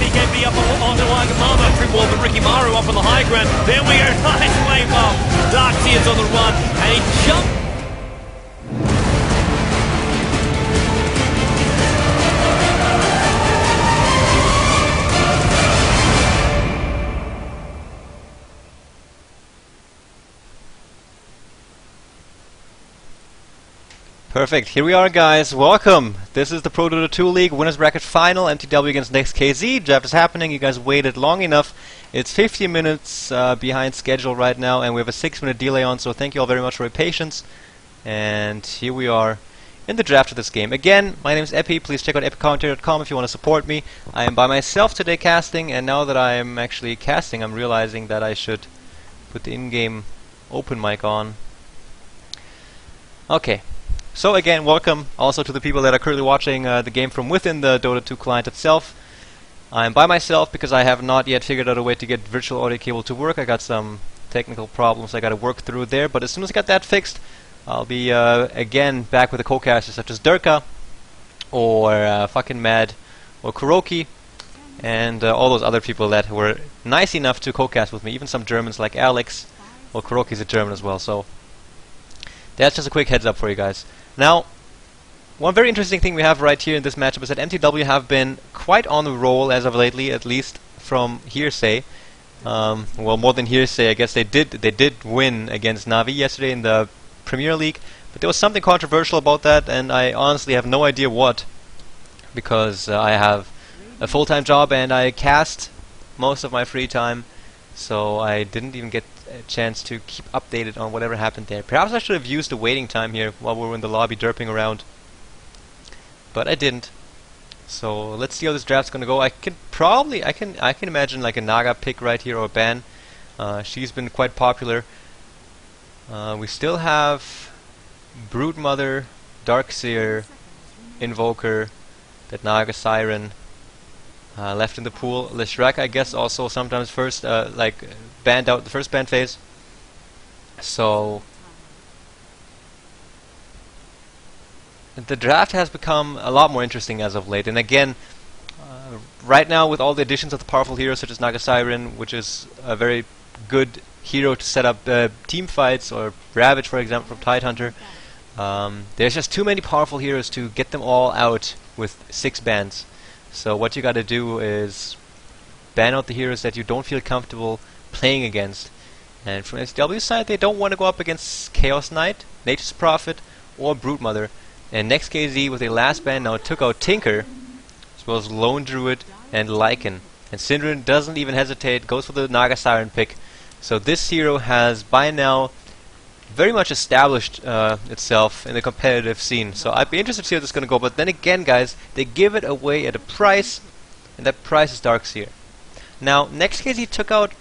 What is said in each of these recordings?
BKB up on the Wagamama, Trimwall and Ricky Maru up on the high ground. Then we are nice flame bomb. Darkseid's on the run, and he jumped. Perfect. Here we are, guys. Welcome. This is the ProDota2 League Winnersbracket final. mTw against Next.kz. Draft is happening. You guys waited long enough. It's 15 minutes behind schedule right now, and we have a 6-minute delay on, so thank you all very much for your patience. And here we are in the draft of this game. Again, my name is Epi. Please check out epicommentary.com if you want to support me. I am by myself today casting, and now that I am actually casting, I'm realizing that I should put the in-game open mic on. Okay. So again, welcome also to the people that are currently watching the game from within the Dota 2 client itself. I'm by myself because I have not yet figured out a way to get virtual audio cable to work. I got some technical problems I got to work through there, but as soon as I got that fixed, I'll be again back with a co-caster such as Durka, or fucking Mad, or Kuroki, and all those other people that were nice enough to co-cast with me, even some Germans like Alex. Well, Kuroki's a German as well, so that's just a quick heads up for you guys. Now, one very interesting thing we have right here in this matchup is that mTw have been quite on the roll as of lately, at least from hearsay. Well, more than hearsay, I guess they did win against Navi yesterday in the Premier League, but there was something controversial about that, and I honestly have no idea what, because I have a full-time job and I cast most of my free time, so I didn't even get a chance to keep updated on whatever happened there. Perhaps I should have used the waiting time here while we were in the lobby derping around, but I didn't. So let's see how this draft's gonna go. I can imagine like a Naga pick right here, or a ban. She's been quite popular. We still have Broodmother, Darkseer, Invoker, that Naga Siren left in the pool. Leshrac, I guess, also sometimes first banned out the first ban phase. So the draft has become a lot more interesting as of late. And again, right now with all the additions of the powerful heroes such as Naga Siren, which is a very good hero to set up team fights, or Ravage, for example, from Tidehunter, there's just too many powerful heroes to get them all out with 6 bans. So what you gotta do is ban out the heroes that you don't feel comfortable playing against. And from SW's side, they don't want to go up against Chaos Knight, Nature's Prophet, or Broodmother. And Next.kz with a last ban now took out Tinker, as well as Lone Druid and Lycan. And Syndran doesn't even hesitate, goes for the Naga Siren pick. So this hero has by now very much established itself in the competitive scene. So I'd be interested to see how this is going to go. But then again, guys, they give it away at a price, and that price is Darkseer. Now, Next.kz took out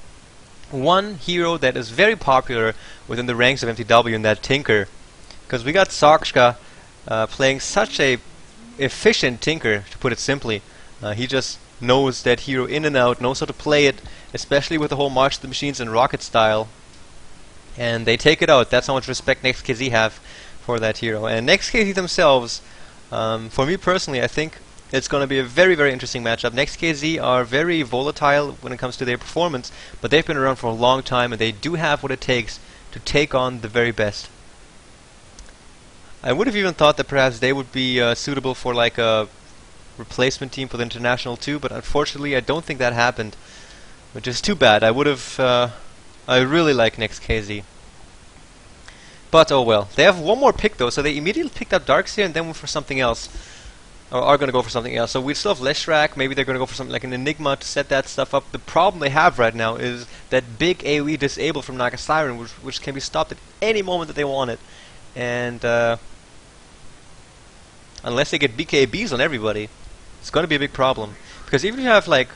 one hero that is very popular within the ranks of mTw, and that Tinker. Because we got Sakshka playing such a efficient Tinker, to put it simply. He just knows that hero in and out, knows how to play it, especially with the whole March of the Machines and Rocket style. And they take it out. That's how much respect Next.kz have for that hero. And Next.kz themselves, for me personally, I think it's going to be a very, very interesting matchup. Next.kz are very volatile when it comes to their performance, but they've been around for a long time, and they do have what it takes to take on the very best. I would have even thought that perhaps they would be suitable for like a replacement team for the International too, but unfortunately I don't think that happened, which is too bad. I would have I really like Next.kz. But oh well. They have one more pick though, so they immediately picked up Darkseer and then went for something else. Or are going to go for something else. So we still have Leshrac, maybe they're going to go for something like an Enigma to set that stuff up. The problem they have right now is that big AoE disable from Naga Siren, which can be stopped at any moment that they want it. And unless they get BKBs on everybody, it's going to be a big problem. Because even if you have like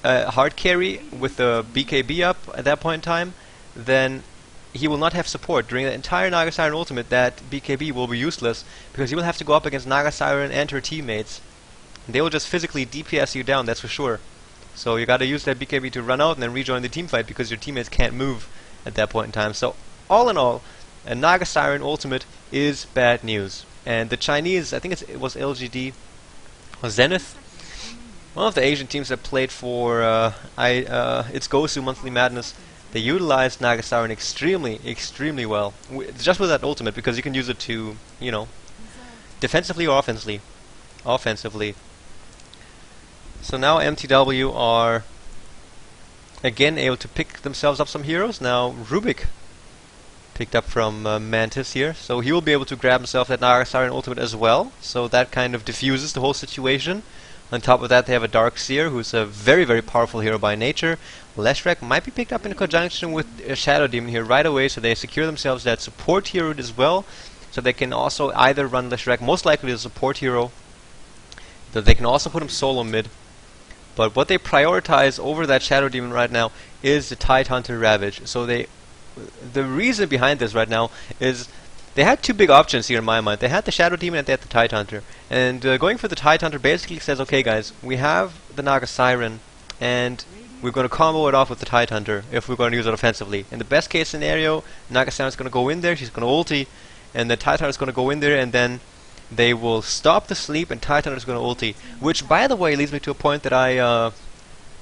hard carry with the BKB up at that point in time, then he will not have support. During the entire Naga Siren ultimate, that BKB will be useless, because he will have to go up against Naga Siren and her teammates. And they will just physically DPS you down, that's for sure. So you gotta use that BKB to run out and then rejoin the team fight, because your teammates can't move at that point in time. So all in all, a Naga Siren ultimate is bad news. And the Chinese, I think it was LGD, or Zenith, One of the Asian teams that played for its Gosu Monthly Madness, they utilized Naga Siren extremely well. Just with that ultimate, because you can use it to, you know, defensively or offensively. So now mTw are again able to pick themselves up some heroes. Now Rubik picked up from Mantis here, so he will be able to grab himself that Naga Siren ultimate as well. So that kind of diffuses the whole situation. On top of that, they have a Darkseer, who's a very powerful hero by nature. Leshrac might be picked up in conjunction with a Shadow Demon here right away, so they secure themselves that support hero as well. So they can also either run Leshrac, most likely as a support hero, but they can also put him solo mid. But what they prioritize over that Shadow Demon right now is the Tidehunter Ravage. So the reason behind this right now is they had two big options here in my mind. They had the Shadow Demon and they had the Tidehunter. And going for the Tidehunter basically says, okay guys, we have the Naga Siren and we're going to combo it off with the Tidehunter if we're going to use it offensively. In the best case scenario, Naga Siren is going to go in there, she's going to ulti, and the Tidehunter is going to go in there, and then they will stop the sleep and Tidehunter is going to ulti. Which, by the way, leads me to a point that I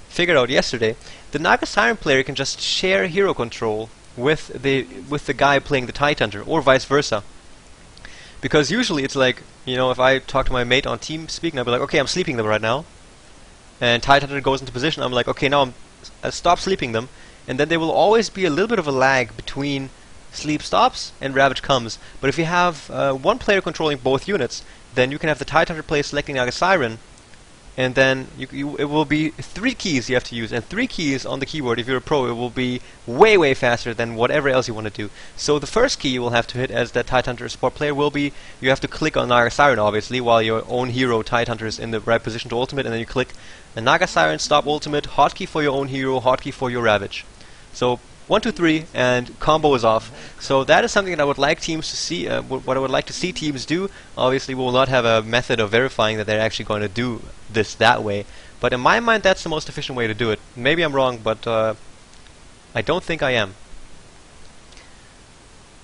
figured out yesterday. The Naga Siren player can just share hero control with the guy playing the Tidehunter, or vice versa. Because usually it's like, you know, if I talk to my mate on TeamSpeak and I'll be like, okay, I'm sleeping them right now, and Tidehunter goes into position, I'm like, okay, now I stop sleeping them, and then there will always be a little bit of a lag between sleep stops and Ravage comes. But if you have one player controlling both units, then you can have the Tidehunter player selecting Naga Siren, and then it will be 3 keys you have to use, and 3 keys on the keyboard. If you're a pro, it will be way faster than whatever else you want to do. So the first key you will have to hit as that Tidehunter support player will be, you have to click on Naga Siren obviously, while your own hero Tidehunter is in the right position to ultimate, and then you click the Naga Siren stop ultimate, hotkey for your own hero, hotkey for your Ravage. So 1, 2, 3, and combo is off. So that is something that I would like teams to see. What I would like to see teams do. Obviously, we will not have a method of verifying that they're actually going to do this that way. But in my mind, that's the most efficient way to do it. Maybe I'm wrong, but I don't think I am.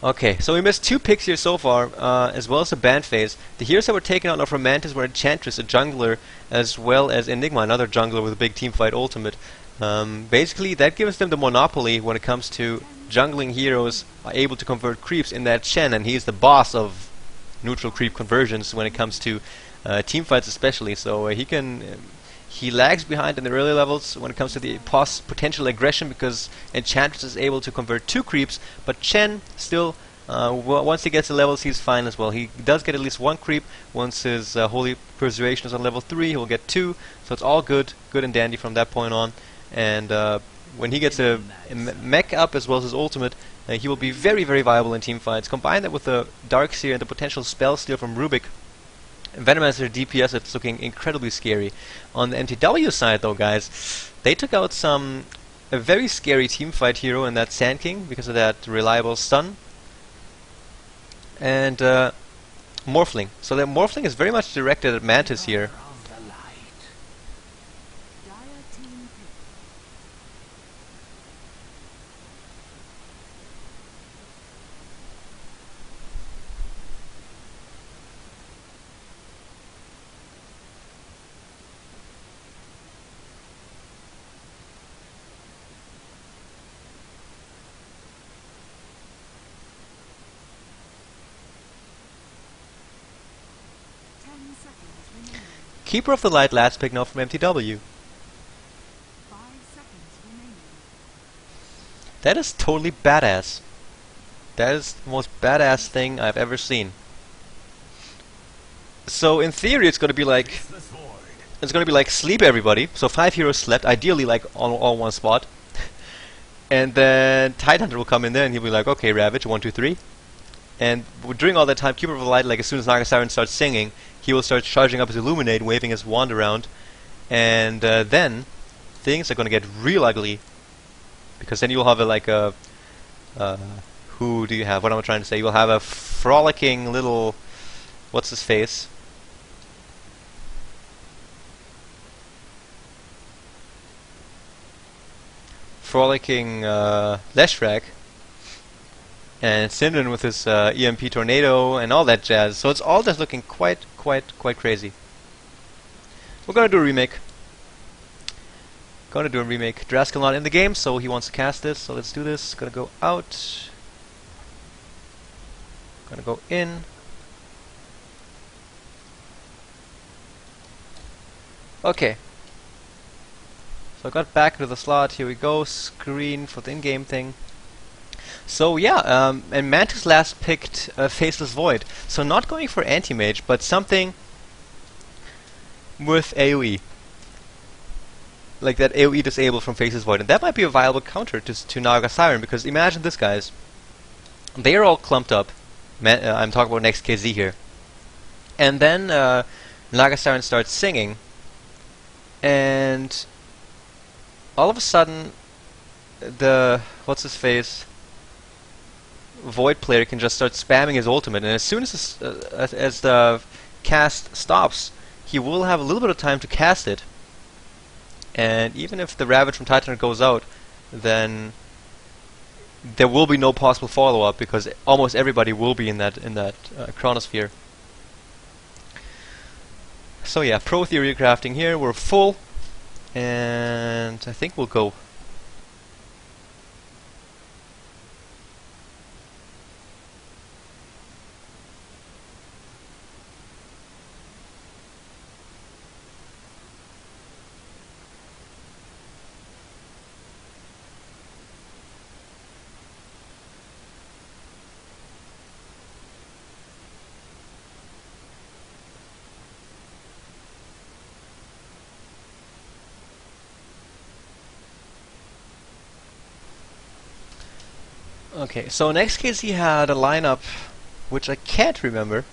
Okay, so we missed 2 picks here so far, as well as a ban phase. The heroes that were taken out from Mantis were Enchantress, a jungler, as well as Enigma, another jungler with a big teamfight ultimate. Basically, that gives them the monopoly when it comes to jungling heroes are able to convert creeps in that Shen, and he's the boss of neutral creep conversions when it comes to teamfights especially. So he lags behind in the early levels when it comes to the potential aggression, because Enchantress is able to convert 2 creeps, but Chen still, once he gets the levels, he's fine as well. He does get at least 1 creep. Once his Holy Persuasion is on level 3, he will get 2, so it's all good and dandy from that point on. And when he gets a mech up as well as his ultimate, he will be very viable in teamfights. Combine that with the Darkseer and the potential spell steal from Rubik, Venomancer DPS, it's looking incredibly scary. On the mTw side though, guys, they took out a very scary teamfight hero in that Sand King because of that reliable stun. And Morphling. So that Morphling is very much directed at Mantis here. Keeper of the Light last pick now from mTw. That is totally badass. That is the most badass thing I've ever seen. So in theory it's going to be like sleep everybody. So 5 heroes slept, ideally like all one spot. And then Tidehunter will come in there and he'll be like, okay, Ravage, 1, 2, 3. And during all that time, Keeper of the Light, like as soon as Naga Siren starts singing, he will start charging up his Illuminate, waving his wand around, and then things are going to get real ugly, because then you'll have who do you have? What am I trying to say? You'll have a frolicking little, what's his face? Frolicking Leshrac. And Syndon with his EMP Tornado and all that jazz. So it's all just looking quite crazy. We're gonna do a remake. Gonna do a remake. Draskell not in the game, so he wants to cast this, so let's do this. Gonna go out. Gonna go in. Okay. So I got back into the slot. Here we go. Screen for the in-game thing. So yeah, and Mantis last picked Faceless Void. So not going for Anti-Mage, but something with AoE. Like that AoE disable from Faceless Void. And that might be a viable counter to Naga Siren, because imagine this, guys. They are all clumped up. I'm talking about Next.kz here. And then Naga Siren starts singing. And all of a sudden, the what's-his-face Void player can just start spamming his ultimate, and as soon as the cast stops, he will have a little bit of time to cast it. And even if the Ravage from Titan goes out, then there will be no possible follow-up, because almost everybody will be in that chronosphere. So yeah, pro theory crafting here. We're full, and I think we'll go. Okay, so Next.kz had a lineup which I can't remember.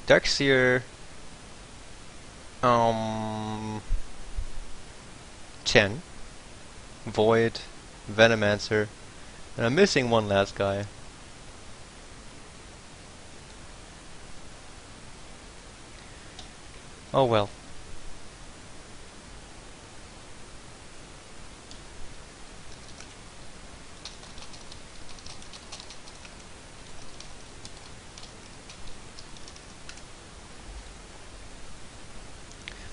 Darkseer, Chen, Void, Venomancer, and I'm missing one last guy. Oh well.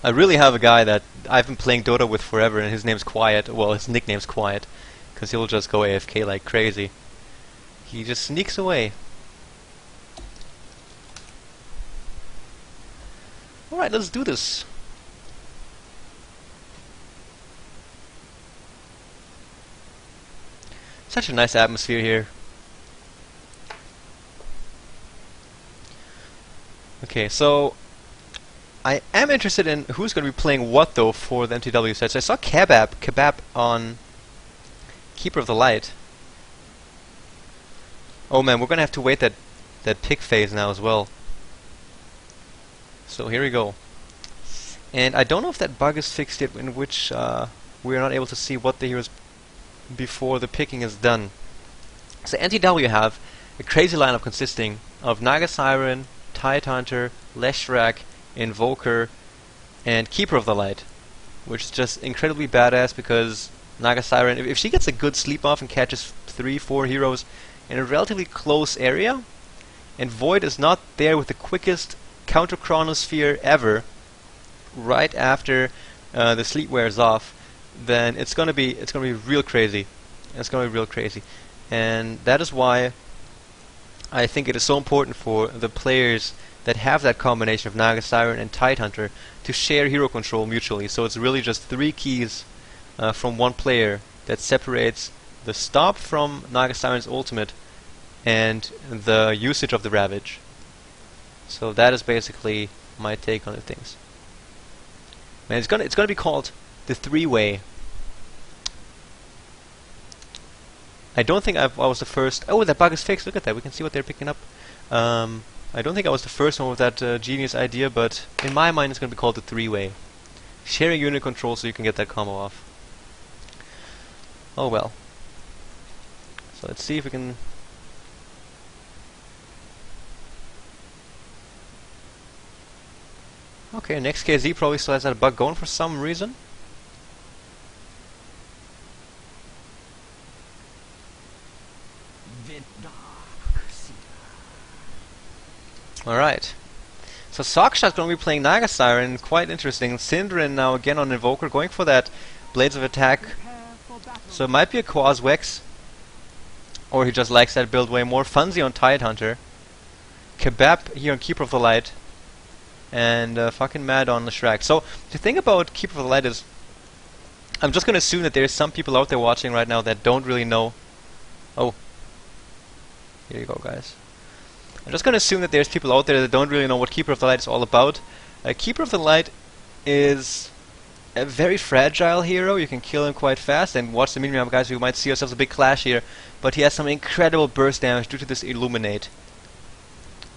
I really have a guy that I've been playing Dota with forever, and his name's Quiet. Well, his nickname's Quiet, because he'll just go AFK like crazy. He just sneaks away. Alright, let's do this. Such a nice atmosphere here. Okay, so I am interested in who's going to be playing what, though, for the mTw sets. I saw Kebab on Keeper of the Light. Oh man, we're going to have to wait that pick phase now as well. So here we go. And I don't know if that bug is fixed yet, in which we are not able to see what the heroes before the picking is done. So mTw have a crazy lineup consisting of Naga Siren, Tidehunter, Leshrac, Invoker, and Keeper of the Light, which is just incredibly badass, because Naga Siren, if she gets a good sleep off and catches 3-4 heroes in a relatively close area, and Void is not there with the quickest counter chronosphere ever right after the sleep wears off, then it's gonna be real crazy. It's gonna be real crazy, and that is why I think it is so important for the players that have that combination of Naga Siren and Tidehunter to share hero control mutually. So it's really just 3 keys from one player that separates the stop from Naga Siren's ultimate and the usage of the Ravage. So that is basically my take on the things. Man, it's gonna be called the 3-way. I don't think I was the first. Oh, that bug is fixed. Look at that. We can see what they're picking up. I don't think I was the first one with that genius idea, but in my mind it's going to be called the 3-way. Sharing unit control so you can get that combo off. Oh well. So let's see if we can... Okay, Next.kz probably still has that bug going for some reason. Alright. So Sockshot's going to be playing Naga Siren, quite interesting. Syndran now again on Invoker, going for that Blades of Attack. So it might be a Quaz Wex, or he just likes that build way more. Funzy on Tidehunter. Kebab here on Keeper of the Light. And fucking Mad on the Shrek. So the thing about Keeper of the Light is, I'm just gonna assume that there's some people out there watching right now that don't really know. Oh. Here you go, guys. I'm just gonna assume that there's people out there that don't really know what Keeper of the Light is all about. Keeper of the Light is a very fragile hero. You can kill him quite fast, and watch the minimap, guys. We might see ourselves a big clash here. But he has some incredible burst damage due to this Illuminate.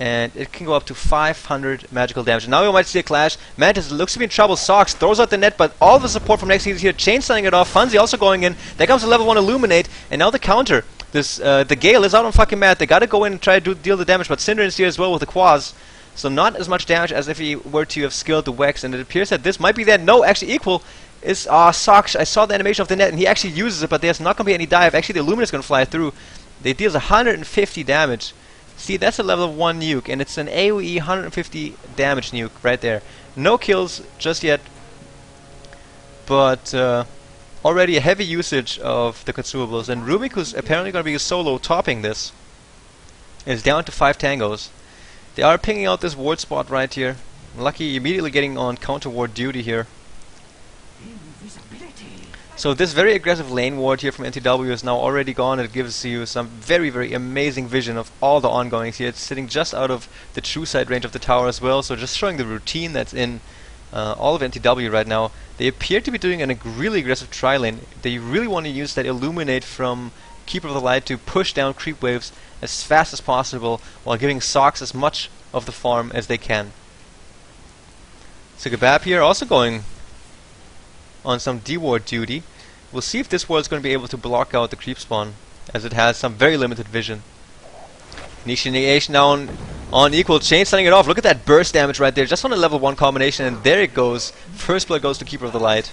And it can go up to 500 magical damage. And now we might see a clash. Mantis looks to be in trouble. Sox throws out the net, but all the support from Next.kz here. Chainslaying it off. Funzy also going in. There comes a level 1 Illuminate. And now the counter. This the Gale is out on fucking Matt. They gotta go in and try to deal the damage. But Syndra is here as well with the Quaz. So not as much damage as if he were to have skilled the Wex. And it appears that this might be that. No, actually equal is Sox. I saw the animation of the net, and he actually uses it, but there's not gonna be any dive. Actually, the Illuminate's gonna fly through. They deals 150 damage. See, that's a level 1 nuke, and it's an AoE 150 damage nuke right there. No kills just yet, but already a heavy usage of the consumables. And Rubik, who's apparently going to be a solo topping this, is down to 5 tangos. They are pinging out this ward spot right here. Lucky immediately getting on counter ward duty here. So this very aggressive lane ward here from mTw is now already gone. It gives you some very, very amazing vision of all the ongoings here. It's sitting just out of the true sight range of the tower as well. So just showing the routine that's in all of mTw right now. They appear to be doing a really aggressive tri-lane. They really want to use that Illuminate from Keeper of the Light to push down creep waves as fast as possible while giving Sox as much of the farm as they can. So Kebab here also going on some D-ward duty. We'll see if this ward is going to be able to block out the creep spawn, as it has some very limited vision. Initiation now on equal, chain setting it off. Look at that burst damage right there, just on a level 1 combination, and there it goes. First blood goes to Keeper of the Light.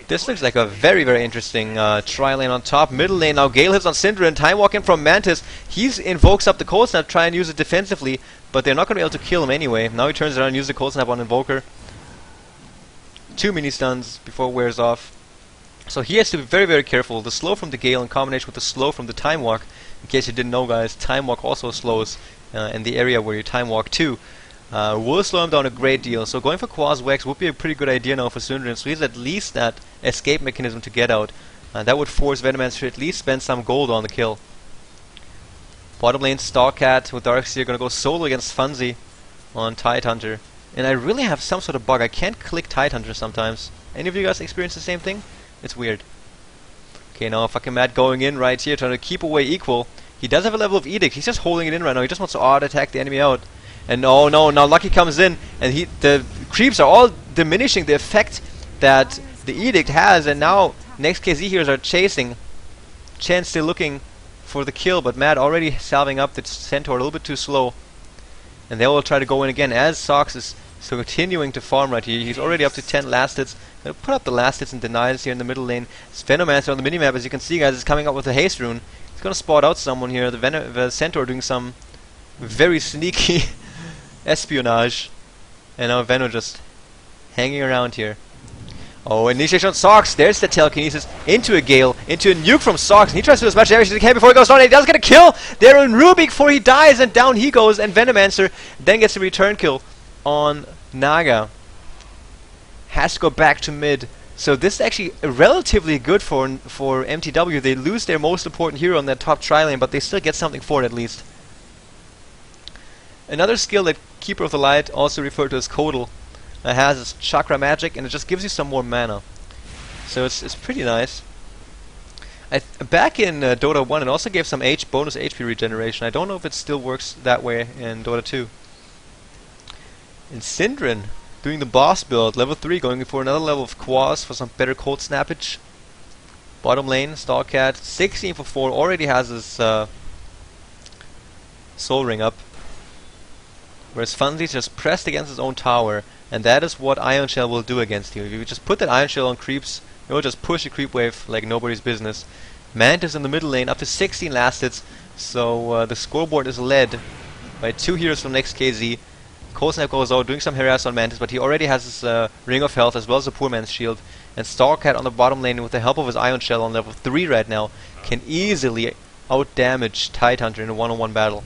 This looks like a very, very interesting tri-lane on top. Middle lane now, Gale hits on Syndra, and time walk in from Mantis. He invokes up the Cold Snap, try and use it defensively, but they're not going to be able to kill him anyway. Now he turns around and uses the Cold Snap on Invoker. 2 mini stuns before it wears off. So he has to be very, very careful. The slow from the Gale in combination with the slow from the Time Walk. In case you didn't know, guys, Time Walk also slows in the area where you Time Walk too. Will slow him down a great deal. So going for Quaz Wex would be a pretty good idea now for Syndra. So he has at least that escape mechanism to get out. That would force Venomancer to at least spend some gold on the kill. Bottom lane, Starcat with Darkseer going to go solo against Funzy on Tidehunter. And I really have some sort of bug. I can't click Tidehunter sometimes. Any of you guys experience the same thing? It's weird. Okay, now fucking Matt going in right here, trying to keep away equal. He does have a level of Edict. He's just holding it in right now. He just wants to auto-attack the enemy out. And oh no, now Lucky comes in, and the creeps are all diminishing the effect that the Edict has, and now Next.kz heroes are chasing. Chen still looking for the kill, but Matt already salving up the Centaur a little bit too slow. And they will try to go in again as Sox is so continuing to farm right here. He's already up to 10 last hits. Gonna put up the last hits and denies here in the middle lane. Venomancer on the minimap, as you can see, guys, is coming up with a haste rune. He's gonna spot out someone here. The Centaur doing some very sneaky espionage. And now Veno just hanging around here. Oh, initiation on Sox. There's the telekinesis into a Gale, into a nuke from Sox. And he tries to do as much damage as he can before he goes down. And he does get a kill there on Rubik before he dies, and down he goes. And Venomancer then gets a return kill on Naga. Has to go back to mid. So this is actually relatively good for mTw. They lose their most important hero on that top tri-lane, but they still get something for it at least. Another skill that Keeper of the Light, also referred to as Codal, has is Chakra Magic, and it just gives you some more mana. So it's pretty nice. Back in Dota 1 it also gave some bonus HP regeneration. I don't know if it still works that way in Dota 2. And Syndrin doing the boss build, level 3, going for another level of Quaz for some better cold snappage. Bottom lane, Starcat, 16 for 4, already has his soul ring up. Whereas Funzy's just pressed against his own tower, and that is what Ion Shell will do against you. If you just put that Ion Shell on creeps, it will just push a creep wave like nobody's business. Mantis in the middle lane, up to 16 last hits, so the scoreboard is led by 2 heroes from Next.kz. Cold Snap goes out, doing some harass on Mantis, but he already has his Ring of Health as well as a Poor Man's Shield. And Starcat on the bottom lane with the help of his Ion Shell on level 3 right now can easily out-damage Tidehunter in a one-on-one battle.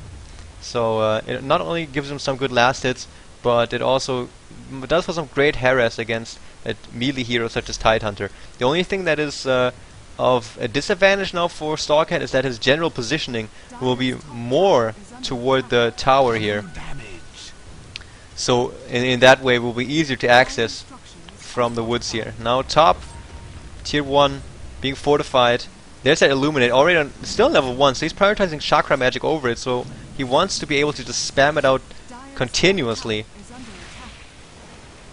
So it not only gives him some good last hits, but it also does for some great harass against a melee hero such as Tidehunter. The only thing that is of a disadvantage now for Starcat is that his general positioning will be more toward the tower here. So in that way it will be easier to access from the woods here. Now top, tier 1 being fortified. There's that Illuminate already on, still level 1, so he's prioritizing Chakra Magic over it, so he wants to be able to just spam it out continuously.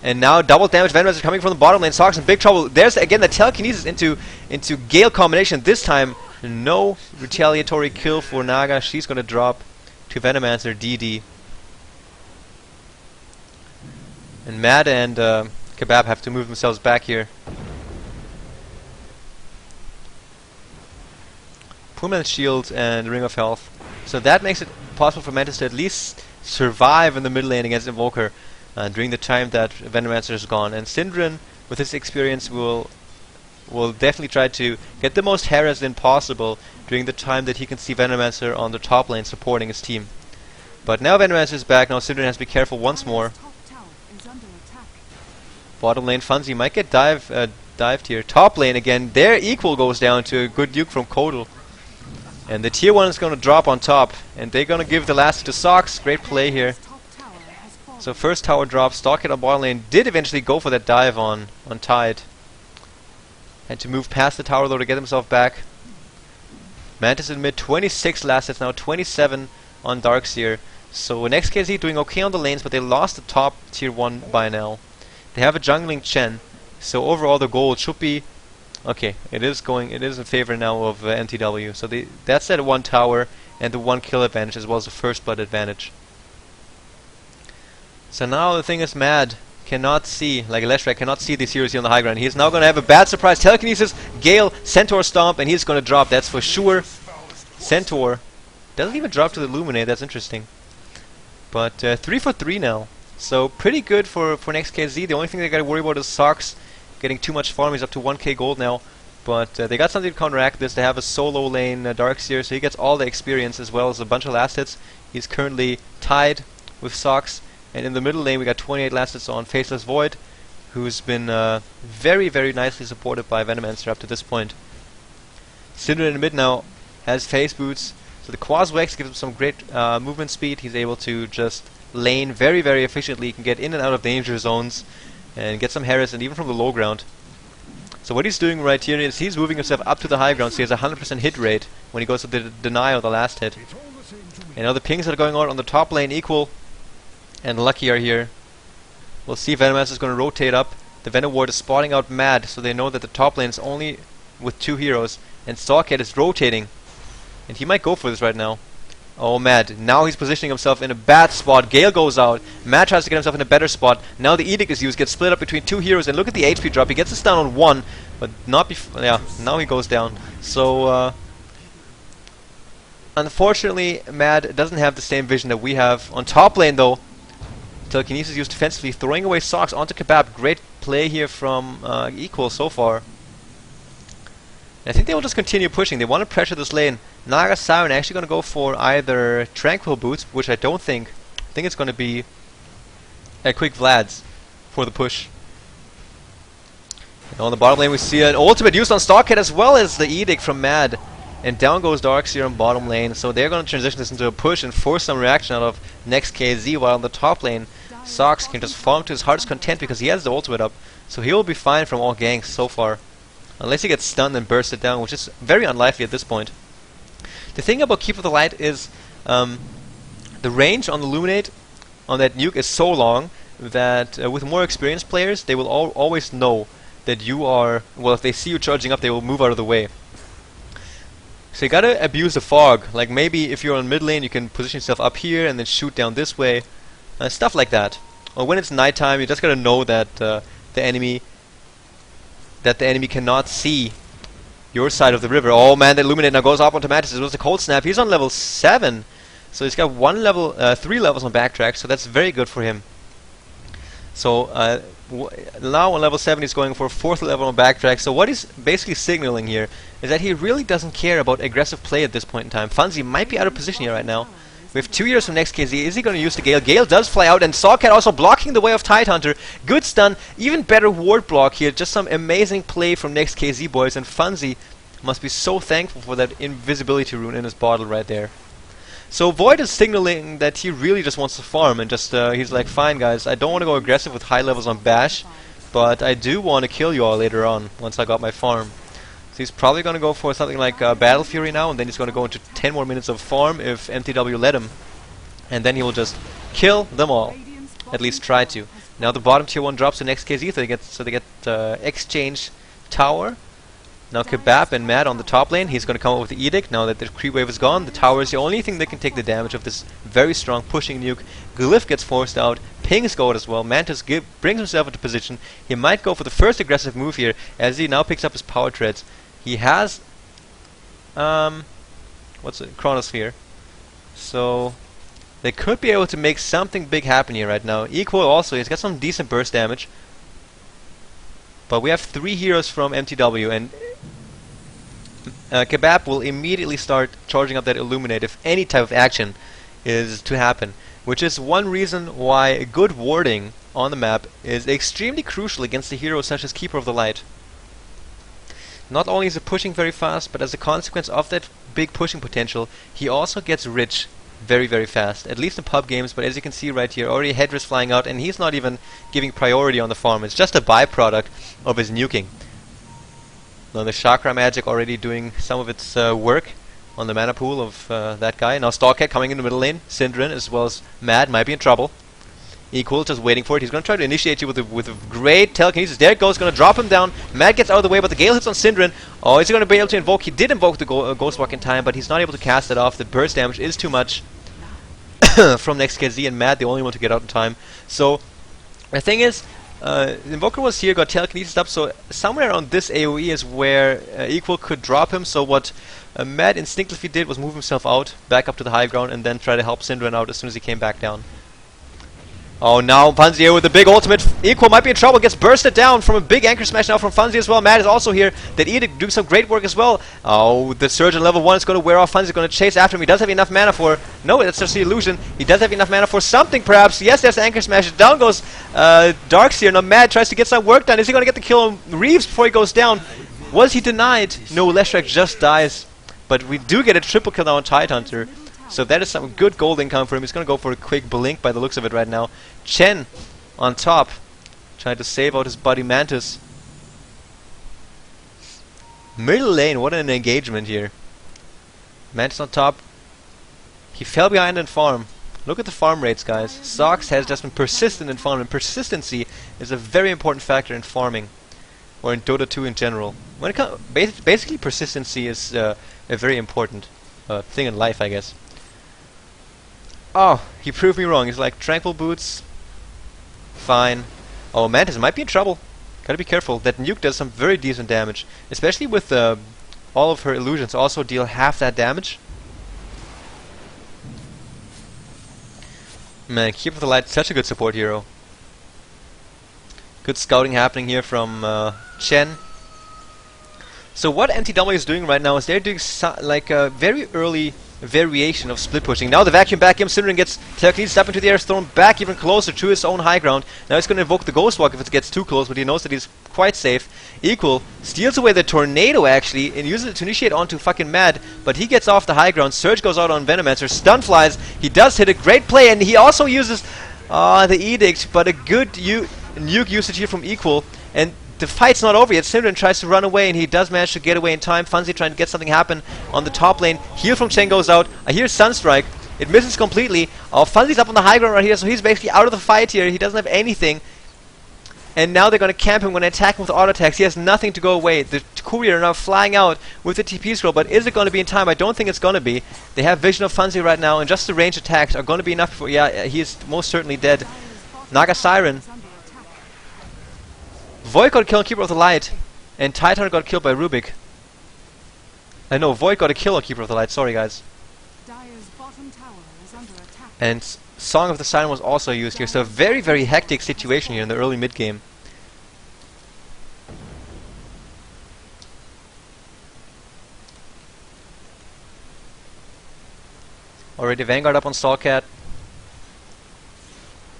And now double damage Venomous is coming from the bottom lane. Sox in big trouble. There's again the telekinesis into Gale combination. This time no retaliatory kill for Naga. She's gonna drop to Venomancer DD. And Mad and Kebab have to move themselves back here. Pullman's shield and Ring of Health. So that makes it possible for Mantis to at least survive in the mid lane against Invoker during the time that Venomancer is gone. And Syndran, with his experience, will definitely try to get the most harassed in possible during the time that he can see Venomancer on the top lane supporting his team. But now Venomancer is back. Now Syndran has to be careful once more. Bottom lane Funzy might get dived here. Top lane again. Their equal goes down to a good Duke from Kodal. And the tier 1 is going to drop on top. And they're going to give the last to Sox. Great play here. So first tower drop. Starcat on bottom lane did eventually go for that dive on Tide. Had to move past the tower though to get himself back. Mantis in mid, 26 last hits now, 27 on Darkseer. So Next.kz doing okay on the lanes, but they lost the top tier 1 by now. They have a jungling Chen, so overall the goal should be okay. It is in favor now of mTw. So that's that 1 tower and the 1 kill advantage as well as the first blood advantage. So now the thing is, Mad cannot see, like Leshrac cannot see these heroes here on the high ground. He's now going to have a bad surprise. Telekinesis, Gale, Centaur Stomp, and he's going to drop. That's for sure. Centaur doesn't even drop to the Illuminate. That's interesting. But 3 for 3 now. So pretty good for Next.kz. The only thing they got to worry about is Sox getting too much farm. He's up to 1k gold now. But they got something to counteract this. They have a solo lane Darkseer, so he gets all the experience as well as a bunch of last hits. He's currently tied with Sox. And in the middle lane we got 28 last hits on Faceless Void, who's been very, very nicely supported by Venomancer up to this point. Syndran in the mid now has Phase Boots, so the Quas-Wex gives him some great movement speed. He's able to just lane very, very efficiently. He can get in and out of danger zones and get some harass, and even from the low ground. So what he's doing right here is he's moving himself up to the high ground, so he has a 100% hit rate when he goes to the deny of the last hit. And now the pings that are going on the top lane equal. And Lucky are here. We'll see if Venomancer is going to rotate up. The Venom Ward is spotting out Mad, so they know that the top lane is only with 2 heroes. And Starcat is rotating. And he might go for this right now. Oh, Mad. Now he's positioning himself in a bad spot. Gale goes out. Mad tries to get himself in a better spot. Now the Edict is used. Gets split up between 2 heroes. And look at the HP drop. He gets this down on 1. But not before. Yeah, now he goes down. So, unfortunately, Mad doesn't have the same vision that we have. On top lane, though, Telekinesis used defensively, throwing away Sox onto Kebab. Great play here from Equal so far. And I think they will just continue pushing. They want to pressure this lane. Naga Siren actually going to go for either Tranquil Boots, which I don't think. I think it's going to be a Quick Vlads for the push. And on the bottom lane we see an ultimate used on Starcat as well as the Edict from Mad. And down goes Darkseer on bottom lane, so they're going to transition this into a push and force some reaction out of Next.kz, while on the top lane, Sox can just farm to his heart's content because he has the ultimate up, so he will be fine from all ganks so far. Unless he gets stunned and bursted down, which is very unlikely at this point. The thing about Keep of the Light is the range on the Illuminate on that nuke is so long that with more experienced players, they will always know that you are, well, if they see you charging up, they will move out of the way. So you gotta abuse the fog. Like maybe if you're on mid lane, you can position yourself up here and then shoot down this way, stuff like that. Or when it's nighttime, you just gotta know that the enemy cannot see your side of the river. Oh man, the Illuminate now goes up onto Mantis. It was a cold snap. He's on level 7, so he's got 3 levels on backtrack. So that's very good for him. So now on level 7 he's going for 4th level on backtrack. So what he's basically signaling here is that he really doesn't care about aggressive play at this point in time. Funzy might be out of position here right now. We have 2 heroes from Next.kz. Is he going to use the Gale? Gale does fly out, and Sawcat also blocking the way of Tidehunter. Good stun, even better ward block here. Just some amazing play from Next.kz boys, and Funzy must be so thankful for that invisibility rune in his bottle right there. So Void is signaling that he really just wants to farm, and just he's like, fine guys, I don't want to go aggressive with high levels on Bash, but I do want to kill you all later on once I got my farm. So he's probably going to go for something like Battle Fury now, and then he's going to go into 10 more minutes of farm if mTw let him. And then he will just kill them all. At least try to. Now the bottom tier 1 drops to Next.kz, so they get Exchange Tower. Now Kebab and Mad on the top lane. He's going to come up with the Edict. Now that the creep wave is gone, the tower is the only thing that can take the damage of this very strong pushing nuke. Glyph gets forced out. Pings go out as well. Mantis brings himself into position. He might go for the first aggressive move here as he now picks up his power treads. He has what's it? Chronosphere. So they could be able to make something big happen here right now. Equal also, he's got some decent burst damage. But we have 3 heroes from mTw, and Kebab will immediately start charging up that Illuminate if any type of action is to happen. Which is one reason why good warding on the map is extremely crucial against a hero such as Keeper of the Light. Not only is he pushing very fast, but as a consequence of that big pushing potential, he also gets rich very, very fast. At least in pub games, but as you can see right here, already Headrest flying out, and he's not even giving priority on the farm. It's just a byproduct of his nuking. Now the Chakra magic already doing some of its work on the mana pool of that guy. Now Stalker coming in the middle lane. Synderen as well as Mad might be in trouble. Equal, just waiting for it. He's going to try to initiate you with a great telekinesis. There it goes, going to drop him down. Mad gets out of the way, but the Gale hits on Synderen. Oh, is he going to be able to invoke? He did invoke the Ghost Walk in time, but he's not able to cast it off. The burst damage is too much from Next.kz, and Mad the only one to get out in time. So the thing is, the Invoker was here, got telekinesis up, so somewhere around this AoE is where Equal could drop him. So what Mad instinctively did was move himself out, back up to the high ground, and then try to help Synderen out as soon as he came back down. Oh, now Funzy here with the big ultimate. Equal might be in trouble. Gets bursted down from a big anchor smash now from Funzy as well. Mad is also here. That Edict doing some great work as well. Oh, the surge on level 1 is going to wear off. Funzy is going to chase after him. He does have enough mana for... No, that's just the illusion. He does have enough mana for something, perhaps. Yes, there's anchor smash. Down goes Darks here. Now Mad tries to get some work done. Is he going to get the kill on Reeves before he goes down? Was he denied? No, Leshrac just dies. But we do get a triple kill now on Tidehunter. So that is some good gold income for him. He's going to go for a quick blink by the looks of it right now. Chen on top, trying to save out his buddy Mantis. Middle lane, what an engagement here. Mantis on top. He fell behind in farm. Look at the farm rates, guys. Sox has just been persistent in farm, and persistency is a very important factor in farming, or in Dota 2 in general. When it comes, basically persistency is a very important thing in life, I guess. Oh, he proved me wrong. He's like, Tranquil Boots, fine. Oh, Mantis might be in trouble. Gotta be careful. That nuke does some very decent damage, especially with all of her illusions also deal half that damage. Man, Keeper of the Light, such a good support hero. Good scouting happening here from Chen. So what mTw is doing right now is they're doing like a very early variation of split pushing. Now the vacuum back in, Synderen gets telekinesis up into the air, thrown back even closer to his own high ground. Now he's going to invoke the Ghost Walk if it gets too close, but he knows that he's quite safe. Equal steals away the tornado actually and uses it to initiate onto fucking Mad, but he gets off the high ground. Surge goes out on Venomancer, stun flies. He does hit a great play, and he also uses the Edict, but a good nuke usage here from Equal. And the fight's not over yet. Synderen tries to run away, and he does manage to get away in time. Funzy trying to get something happen on the top lane. Heal from Chen goes out. I hear Sunstrike. It misses completely. Oh, Funzy's up on the high ground right here, so he's basically out of the fight here. He doesn't have anything. And now they're going to camp him when they attack him with auto attacks. He has nothing to go away. The courier are now flying out with the TP scroll, but is it going to be in time? I don't think it's going to be. They have vision of Funzy right now, and just the range attacks are going to be enough for... Yeah, he is most certainly dead. Naga Siren. Void got killed on Keeper of the Light, and Tidehunter got killed by Rubik. No, Void got a kill on Keeper of the Light, sorry guys. Dire's bottom tower is under attack. And Song of the Siren was also used here, so a very, very hectic situation here in the early mid-game. Already Vanguard up on Stallcat.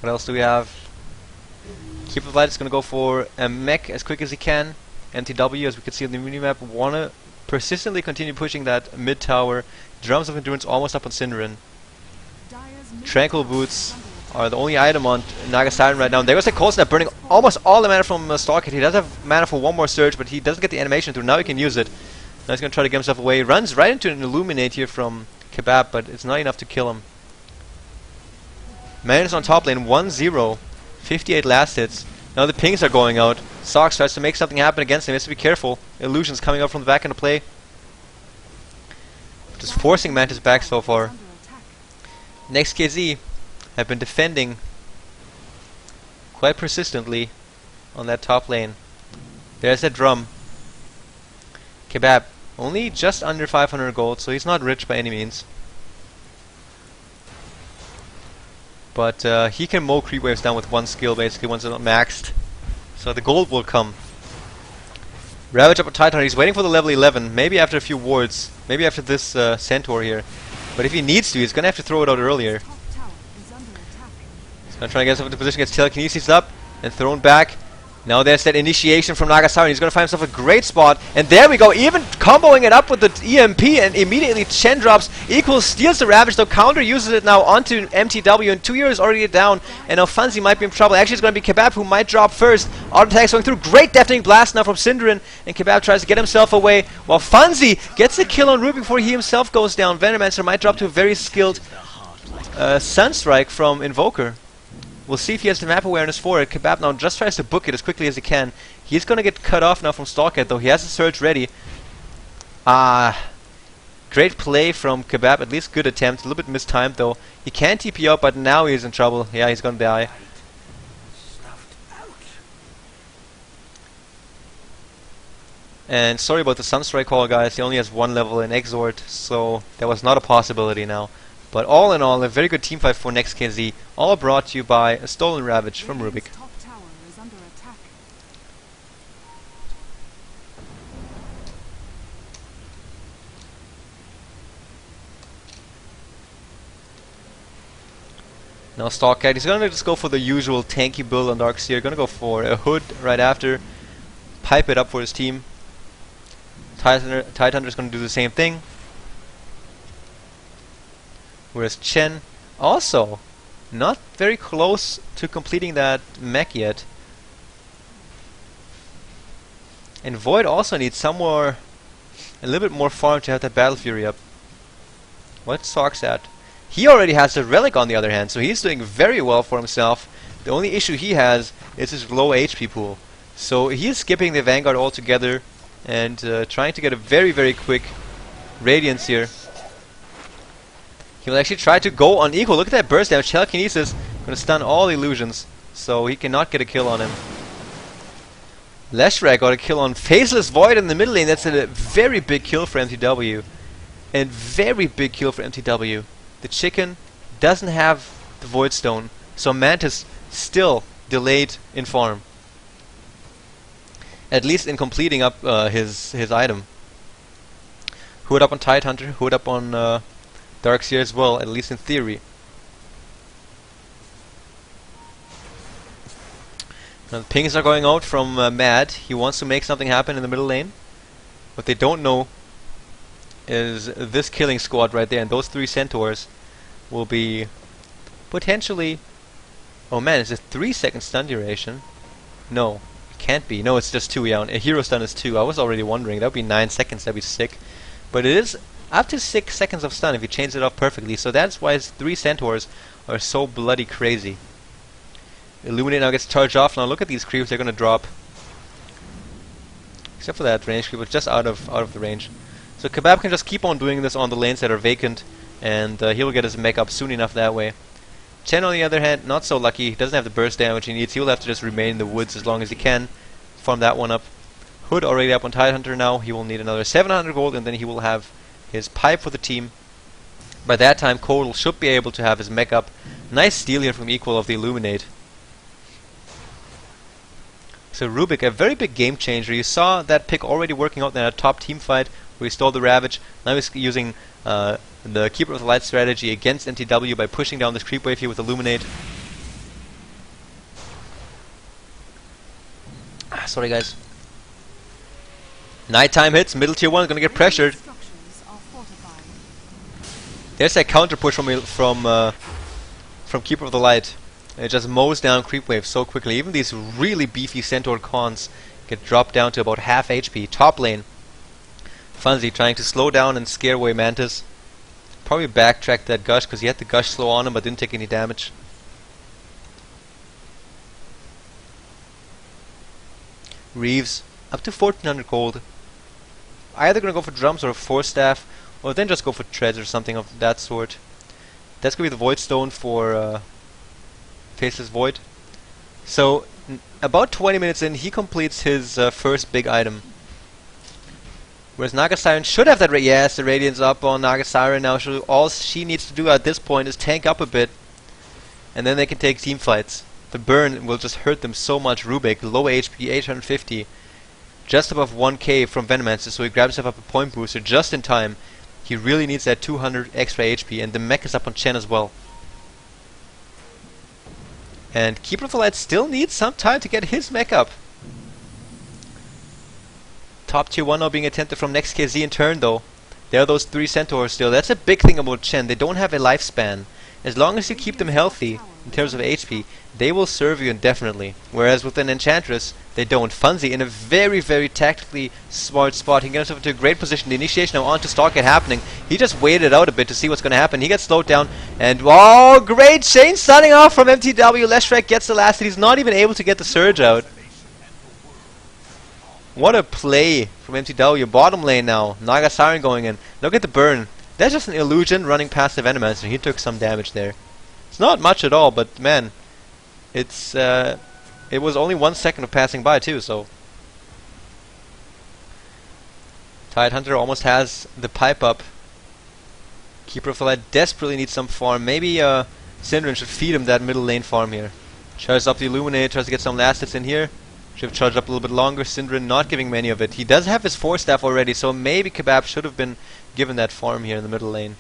What else do we have? Keep the Light is going to go for a mech as quick as he can. mTw, as we can see on the minimap, wanna persistently continue pushing that mid tower. Drums of Endurance almost up on Synderen. Tranquil Boots are the only item on Naga Siren right now. And there goes the Cold Snap, burning almost all the mana from Stallcat. He does have mana for one more surge, but he doesn't get the animation through. Now he can use it. Now he's going to try to get himself away. Runs right into an Illuminate here from Kebab, but it's not enough to kill him. Man is on top lane, 1-0. 58 last hits. Now the pings are going out. Sox tries to make something happen against him. He has to be careful. Illusions coming up from the back into play. Just forcing Mantis back so far. Next.kz have been defending quite persistently on that top lane. There's that drum. Kebab, only just under 500 gold, so he's not rich by any means. But he can mow creep waves down with one skill basically once it's not maxed. So the gold will come. Ravage up a Titan, he's waiting for the level 11, maybe after a few wards, maybe after this Centaur here. But if he needs to, he's gonna have to throw it out earlier. He's gonna try to get himself into position, gets telekinesis up and thrown back. Now there's that initiation from Naga Siren. He's going to find himself a great spot. And there we go, even comboing it up with the EMP, and immediately Chen drops. Equals steals the Ravage, though Counter uses it now onto mTw, and 2 years already down. And now Funzi might be in trouble. Actually, it's going to be Kebab who might drop first. Auto attacks going through. Great deafening blast now from Synderen. And Kebab tries to get himself away, while Funzi gets the kill on Rubik before he himself goes down. Venomancer might drop to a very skilled Sunstrike from Invoker. We'll see if he has the map awareness for it. Kebab now just tries to book it as quickly as he can. He's gonna get cut off now from Stallcat, though. He has the surge ready. Great play from Kebab, at least good attempt. A little bit mistimed, though. He can TP up, but now he's in trouble. Yeah, he's gonna die. And sorry about the Sunstrike call, guys. He only has one level in Exort, so that was not a possibility now. But all in all, a very good teamfight for Next.kz, all brought to you by a stolen Ravage from Rubik. Now Stallcat, he's gonna just go for the usual tanky build on Darkseer, gonna go for a Hood right after, pipe it up for his team. Tidehunter's gonna do the same thing. Whereas Chen, also not very close to completing that mech yet. And Void also needs a little bit more farm to have that Battle Fury up. What's Sox at? He already has the Relic on the other hand, so he's doing very well for himself. The only issue he has is his low HP pool. So he's skipping the Vanguard altogether and trying to get a very, very quick Radiance here. He will actually try to go on equal. Look at that burst damage. Telekinesis going to stun all illusions, so he cannot get a kill on him. Leshrac got a kill on Faceless Void in the middle lane. That's a very big kill for mTw. And very big kill for mTw. The chicken doesn't have the Void Stone, so Mantis still delayed in farm. At least in completing up his item. Hood up on Tidehunter, Hood up on Darkseer as well, at least in theory. Now the pings are going out from Mad. He wants to make something happen in the middle lane. What they don't know is this killing squad right there, and those 3 centaurs will be potentially... Oh man, is it 3-second stun duration? No, it can't be. No, it's just 2. Yeah, a hero stun is 2. I was already wondering. That would be 9 seconds. That'd be sick. But it is up to 6 seconds of stun if you change it off perfectly. So that's why his 3 centaurs are so bloody crazy. Illuminate now gets charged off. Now look at these creeps. They're gonna drop. Except for that range creep, but just out of the range. So Kebab can just keep on doing this on the lanes that are vacant, and he'll get his mech up soon enough that way. Chen, on the other hand, not so lucky. He doesn't have the burst damage he needs. He'll have to just remain in the woods as long as he can. Farm that one up. Hood already up on Tidehunter now. He will need another 700 gold, and then he will have his pipe for the team. By that time, Codal should be able to have his mech up Nice steal here from Equal of the Illuminate. So Rubik, a very big game changer. You saw that pick already working out in a top team fight where he stole the Ravage. Now he's using the Keeper of the Light strategy against mTw by pushing down this creep wave here with Illuminate. Sorry guys. Nighttime hits, middle tier 1 is gonna get pressured. There's that counter push from Keeper of the Light. It just mows down creep wave so quickly. Even these really beefy Centaur cons get dropped down to about half HP. Top lane, Funzy trying to slow down and scare away Mantis. Probably backtracked that Gush because he had the Gush slow on him but didn't take any damage. Reeves up to 1400 gold. Either gonna go for drums or a Force Staff, or then just go for treads or something of that sort. That's gonna be the Void Stone for Faceless Void. So about 20 minutes in, he completes his first big item. Whereas Naga Siren should have that. Yes, the Radiant's up on Naga Siren now. All she needs to do at this point is tank up a bit, and then they can take team fights. The burn will just hurt them so much. Rubik, low HP, 850, just above 1k from Venomancer, so he grabs himself up a point booster just in time. He really needs that 200 extra HP, and the mech is up on Chen as well. And Keeper of the Light still needs some time to get his mech up. Top tier 1 now being attempted from Next.kz in turn though. There are those 3 Centaurs still. That's a big thing about Chen. They don't have a lifespan. As long as you keep them healthy in terms of HP, they will serve you indefinitely. Whereas with an Enchantress, they don't. Funzy in a very, very tactically smart spot. He gets himself into a great position. The initiation now on to Stalk it happening. He just waited out a bit to see what's going to happen. He gets slowed down. And oh, great chain starting off from mTw. Leshrac gets the last hit. He's not even able to get the surge out. What a play from mTw. Bottom lane now. Naga Siren going in. Look at the burn. That's just an illusion running past the Venomancer. He took some damage there. It's not much at all, but man, it's it was only 1 second of passing by too, so Tidehunter almost has the pipe up. Keeper of the Light desperately needs some farm. Maybe Synderen should feed him that middle lane farm here. Charges up the Illuminate, tries to get some last hits in here. Should have charged up a little bit longer. Synderen not giving many of it. He does have his Force Staff already, so maybe Kebab should have been given that farm here in the middle lane.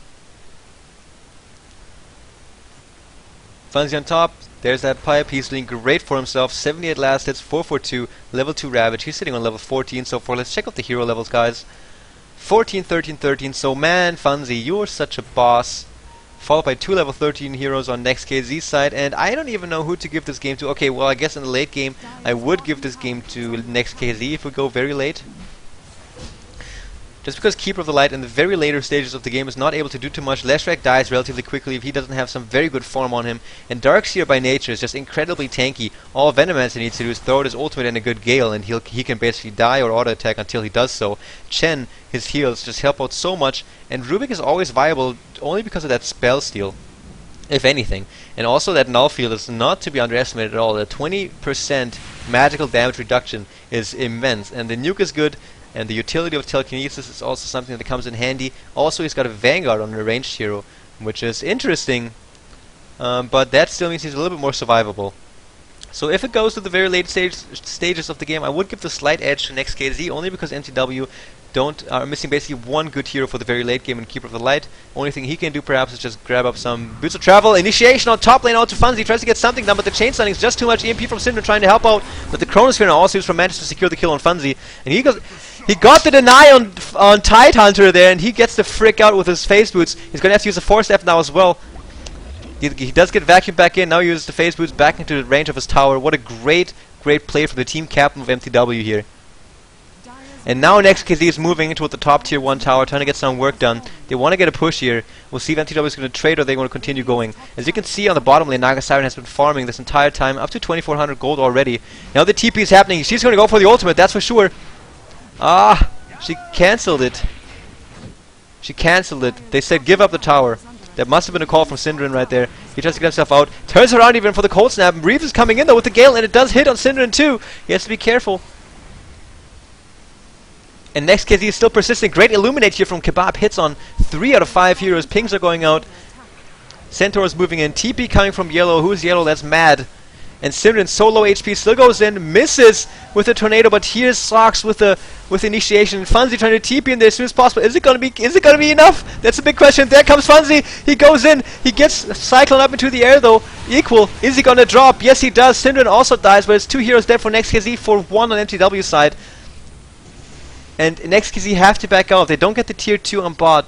Funzy on top. There's that pipe. He's doing great for himself. 78 last hits, 442, level 2 Ravage. He's sitting on level 14 so far. Let's check out the hero levels, guys. 14, 13, 13. So man, Funzy, you're such a boss. Followed by 2 level 13 heroes on Next.kz side, and I don't even know who to give this game to. Okay, well I guess in the late game I would give this game to Next.kz if we go very late. Just because Keeper of the Light in the very later stages of the game is not able to do too much. Leshrac dies relatively quickly if he doesn't have some very good farm on him, and Darkseer by nature is just incredibly tanky. All Venomancer needs to do is throw out his ultimate and a good Gale, and he can basically die or auto attack until he does so. Chen, his heals just help out so much, and Rubik is always viable only because of that spell steal, if anything. And also that null field is not to be underestimated at all. The 20% magical damage reduction is immense, and the nuke is good. And the utility of telekinesis is also something that comes in handy. Also, he's got a Vanguard on a ranged hero, which is interesting, but that still means he's a little bit more survivable. So if it goes to the very late stages of the game, I would give the slight edge to Next.kz, only because mTw are missing basically one good hero for the very late game in Keeper of the Light. Only thing he can do perhaps is just grab up some Boots of Travel. Initiation on top lane out to Funzy. Tries to get something done, but the chain stunning is just too much. EMP from Synderen trying to help out, but the Chronosphere now also used from Mantis to secure the kill on Funzy. And he got the deny on Tidehunter there, and he gets the frick out with his Phase Boots. He's going to have to use a Force Staff now as well. He does get vacuumed back in. Now he uses the Phase Boots back into the range of his tower. What a great play from the team captain of mTw here. And now Next.kz is moving into the top tier 1 tower, trying to get some work done. They want to get a push here. We'll see if mTw is going to trade or they're going to continue going. As you can see on the bottom lane, Naga Siren has been farming this entire time, up to 2400 gold already. Now the TP is happening. She's going to go for the ultimate, that's for sure. Ah, she cancelled it. She cancelled it. They said give up the tower. That must have been a call from Synderen right there. He tries to get himself out. Turns around even for the cold snap. Reeves is coming in though with the Gale, and it does hit on Synderen too. He has to be careful. And Next.kz is still persistent. Great Illuminate here from Kebab. Hits on 3 out of 5 heroes. Pings are going out. Centaur's moving in. TP coming from yellow. Who's yellow? That's Mad. And Simran, so low HP, still goes in, misses with the tornado, but here's Sox with the initiation. Funzy trying to TP in there as soon as possible. Is it gonna be enough? That's a big question. There comes Funzy. He goes in. He gets Cyclone up into the air though. Equal. Is he gonna drop? Yes, he does. Simran also dies, but it's 2 heroes dead for Next.kz for 1 on mTw side. And Next.kz have to back out. They don't get the tier 2 on bot,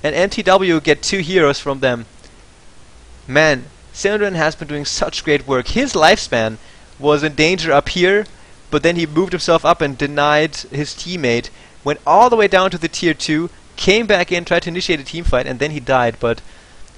and mTw get 2 heroes from them. Man, Simran has been doing such great work. His lifespan was in danger up here, but then he moved himself up and denied his teammate, went all the way down to the tier 2, came back in, tried to initiate a team fight, and then he died, but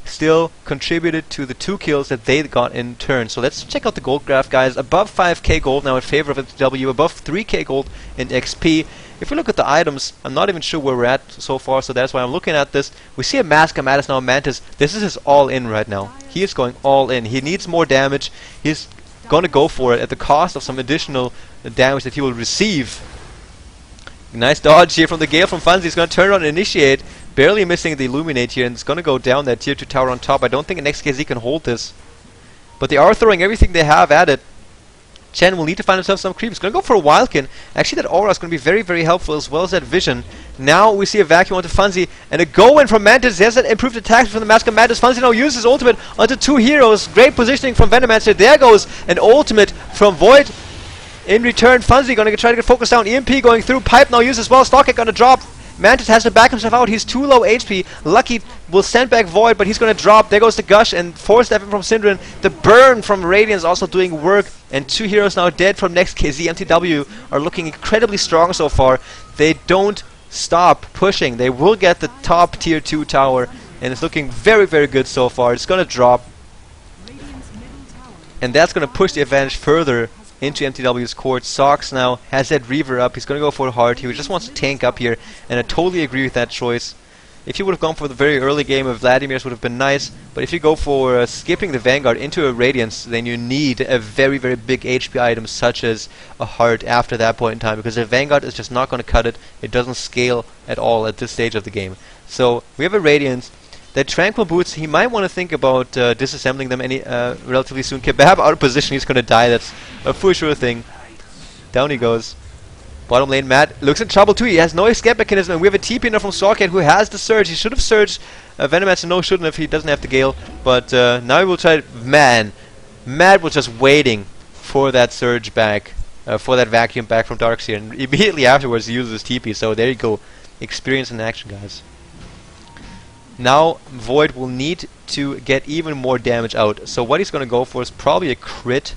still contributed to the 2 kills that they got in turn. So let's check out the gold graph, guys. Above 5k gold now in favor of mTw, above 3k gold in XP. If we look at the items, I'm not even sure where we're at so far, so that's why I'm looking at this. We see a Mask, a Mattis, now a Mantis. This is his all-in right now. He is going all-in. He needs more damage. He's going to go for it at the cost of some additional damage that he will receive. Nice dodge here from the Gale from Funzy. He's going to turn around and initiate. Barely missing the Illuminate here, and it's going to go down that tier 2 tower on top. I don't think Next.kz can hold this. But they are throwing everything they have at it. Chen will need to find himself some creep. He's going to go for a Wildkin. Actually, that aura is going to be very, very helpful, as well as that vision. Now we see a vacuum onto Funzy, and a go-in from Mantis. There's that improved attack from the Mask of Mantis. Funzy now uses his ultimate onto 2 heroes. Great positioning from Venomancer. There goes an ultimate from Void. In return, Funzy going to try to get focused down. EMP going through. Pipe now uses as well. Stockhead going to drop. Mantis has to back himself out. He's too low HP. Lucky will send back Void, but he's going to drop. There goes the Gush and 4-step from Syndran. The burn from Radiance also doing work. And 2 heroes now dead from Next.kz. mTw are looking incredibly strong so far. They don't stop pushing. They will get the top tier 2 tower. And it's looking very, very good so far. It's going to drop. And that's going to push the advantage further into mTw's court. Sox now has that Reaver up. He's going to go for hard. He just wants to tank up here, and I totally agree with that choice. If he would have gone for the very early game of Vladimir's, would have been nice, but if you go for skipping the Vanguard into a Radiance, then you need a very, very big HP item such as a Heart after that point in time, because the Vanguard is just not going to cut it. It doesn't scale at all at this stage of the game. So we have a Radiance. The Tranquil Boots, he might want to think about disassembling them relatively soon. Kebab out of position, he's going to die. That's a for sure thing. Down he goes. Bottom lane, Matt looks in trouble too. He has no escape mechanism. And we have a TP now from Stockhead who has the Surge. He should have Surged. Venomancer, no, shouldn't have. He doesn't have the Gale. But now he will try. Man, Matt was just waiting for that Surge back, for that vacuum back from Darkseer. And immediately afterwards, he uses his TP. So there you go. Experience in action, guys. Now Void will need to get even more damage out. So what he's going to go for is probably a crit,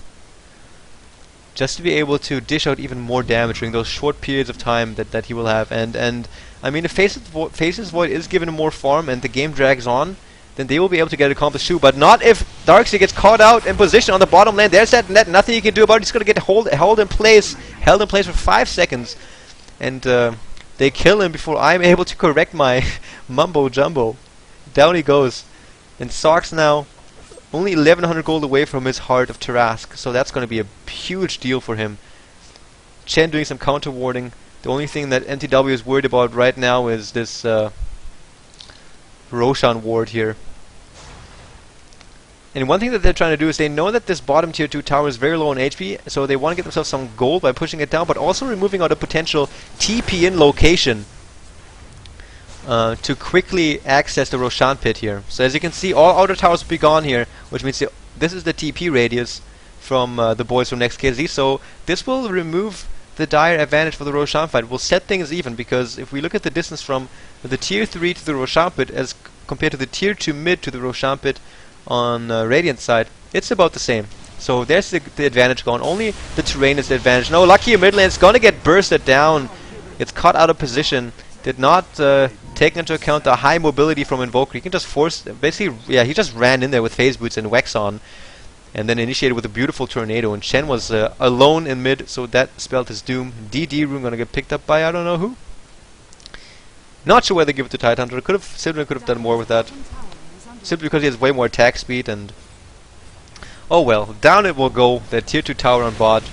just to be able to dish out even more damage during those short periods of time that he will have. And I mean, if Faceless Void is given more farm and the game drags on, then they will be able to get accomplished too. But not if Darkseer gets caught out in position on the bottom lane. There's that net. Nothing you can do about it. He's going to get held in place for 5 seconds. And they kill him before I'm able to correct my mumbo jumbo. Down he goes. And Sox now only 1100 gold away from his Heart of Tarask. So that's going to be a huge deal for him. Chen doing some counter warding. The only thing that mTw is worried about right now is this Roshan ward here. And one thing that they're trying to do is they know that this bottom tier 2 tower is very low on HP, so they want to get themselves some gold by pushing it down, but also removing out a potential TP in location to quickly access the Roshan pit here. So as you can see, all outer towers will be gone here, which means this is the TP radius from the boys from Next.kz. So this will remove the dire advantage for the Roshan fight. We'll set things even, because if we look at the distance from the tier 3 to the Roshan pit as compared to the tier 2 mid to the Roshan pit on Radiant side, it's about the same. So there's the advantage gone. Only the terrain is the advantage. No, Lucky mid lane is going to get bursted down. It's caught out of position. Did not take into account the high mobility from Invoker. He can just force, basically, yeah, he just ran in there with Phase Boots and Wax on, and then initiated with a beautiful Tornado. And Chen was alone in mid, so that spelled his doom. DD room gonna get picked up by I don't know who. Not sure whether to give it to Tidehunter. Sidran could have done more with that, simply because he has way more attack speed. And oh well, down it will go. That tier 2 tower on bot.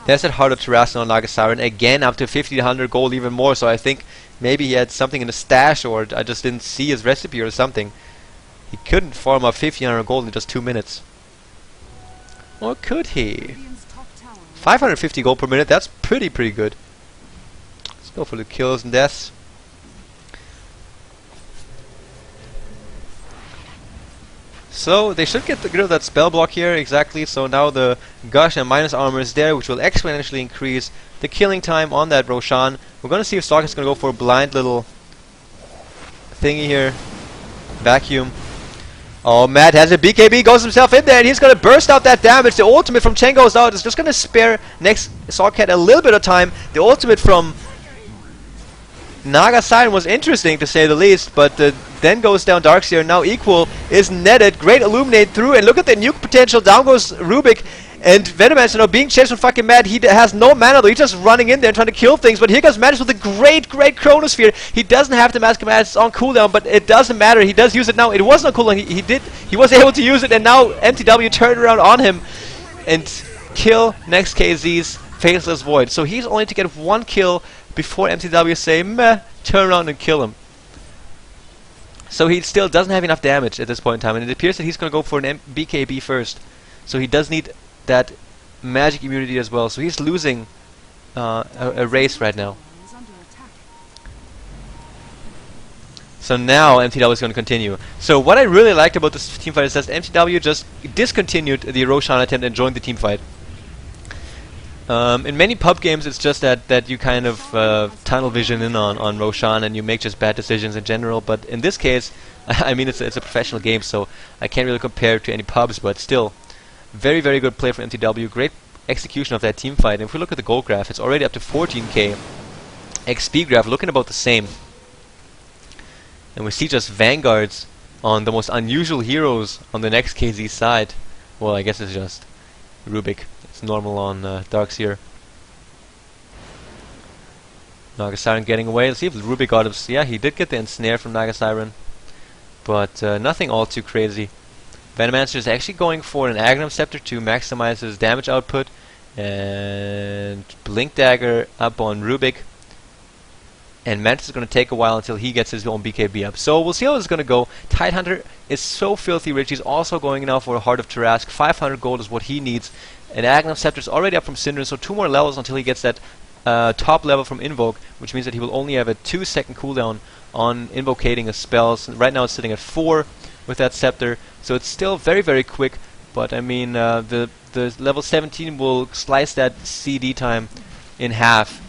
There's that Heart of Terrassen on Nagasiren again, up to 1500 gold, even more. So I think maybe he had something in the stash, or I just didn't see his recipe or something. He couldn't farm up 1500 gold in just 2 minutes. Or could he? 550 gold per minute, that's pretty good. Let's go for the kills and deaths. So they should get rid of that spell block here, exactly. So now the Gush and minus armor is there, which will exponentially increase the killing time on that Roshan. We're gonna see if Stark is gonna go for a blind little thingy here. Vacuum. Oh, Matt has a BKB, goes himself in there, and he's gonna burst out that damage. The ultimate from Chen goes out. It's just gonna spare next Sarkhat a little bit of time. The ultimate from Nagasiren was interesting to say the least, but then goes down Darkseer. Now Equal is netted. Great Illuminate through, and look at the nuke potential. Down goes Rubik. And Venomancer now being chased from fucking Mad. He has no mana though. He's just running in there and trying to kill things. But here comes Madness with a great Chronosphere. He doesn't have to Mask Command. It's on cooldown, but it doesn't matter. He does use it now. It wasn't on cooldown. He was able to use it, and now mTw turned around on him and kill Next.kz's Faceless Void. So he's only to get 1 kill before mTw say, meh, turn around and kill him. So he still doesn't have enough damage at this point in time, and it appears that he's going to go for an BKB first. So he does need that magic immunity as well. So he's losing a race right now. So now mTw is going to continue. So what I really liked about this teamfight is that mTw just discontinued the Roshan attempt and joined the teamfight. In many pub games, it's just that you kind of tunnel vision in on Roshan and you make just bad decisions in general. But in this case, I mean, it's a professional game, so I can't really compare it to any pubs. But still, very good play from mTw. Great execution of that team fight. And if we look at the gold graph, it's already up to 14k. XP graph looking about the same. And we see just vanguards on the most unusual heroes on the Next.kz side. Well, I guess it's just Rubik. It's normal on Darkseer. Nagasiren getting away. Let's see if Rubik got him. Yeah, he did get the ensnare from Nagasiren. But nothing all too crazy. Venomancer is actually going for an Agnum Scepter to maximize his damage output. And Blink Dagger up on Rubik. And Mantis is going to take a while until he gets his own BKB up. So we'll see how this is going to go. Tidehunter is so filthy rich. He's also going now for a Heart of Tarask. 500 gold is what he needs. And Agnum Scepter is already up from Synderen, so 2 more levels until he gets that top level from Invoke, which means that he will only have a 2-second cooldown on invocating his spells. Right now it's sitting at 4 with that Scepter, so it's still very quick. But I mean, the level 17 will slice that CD time in half.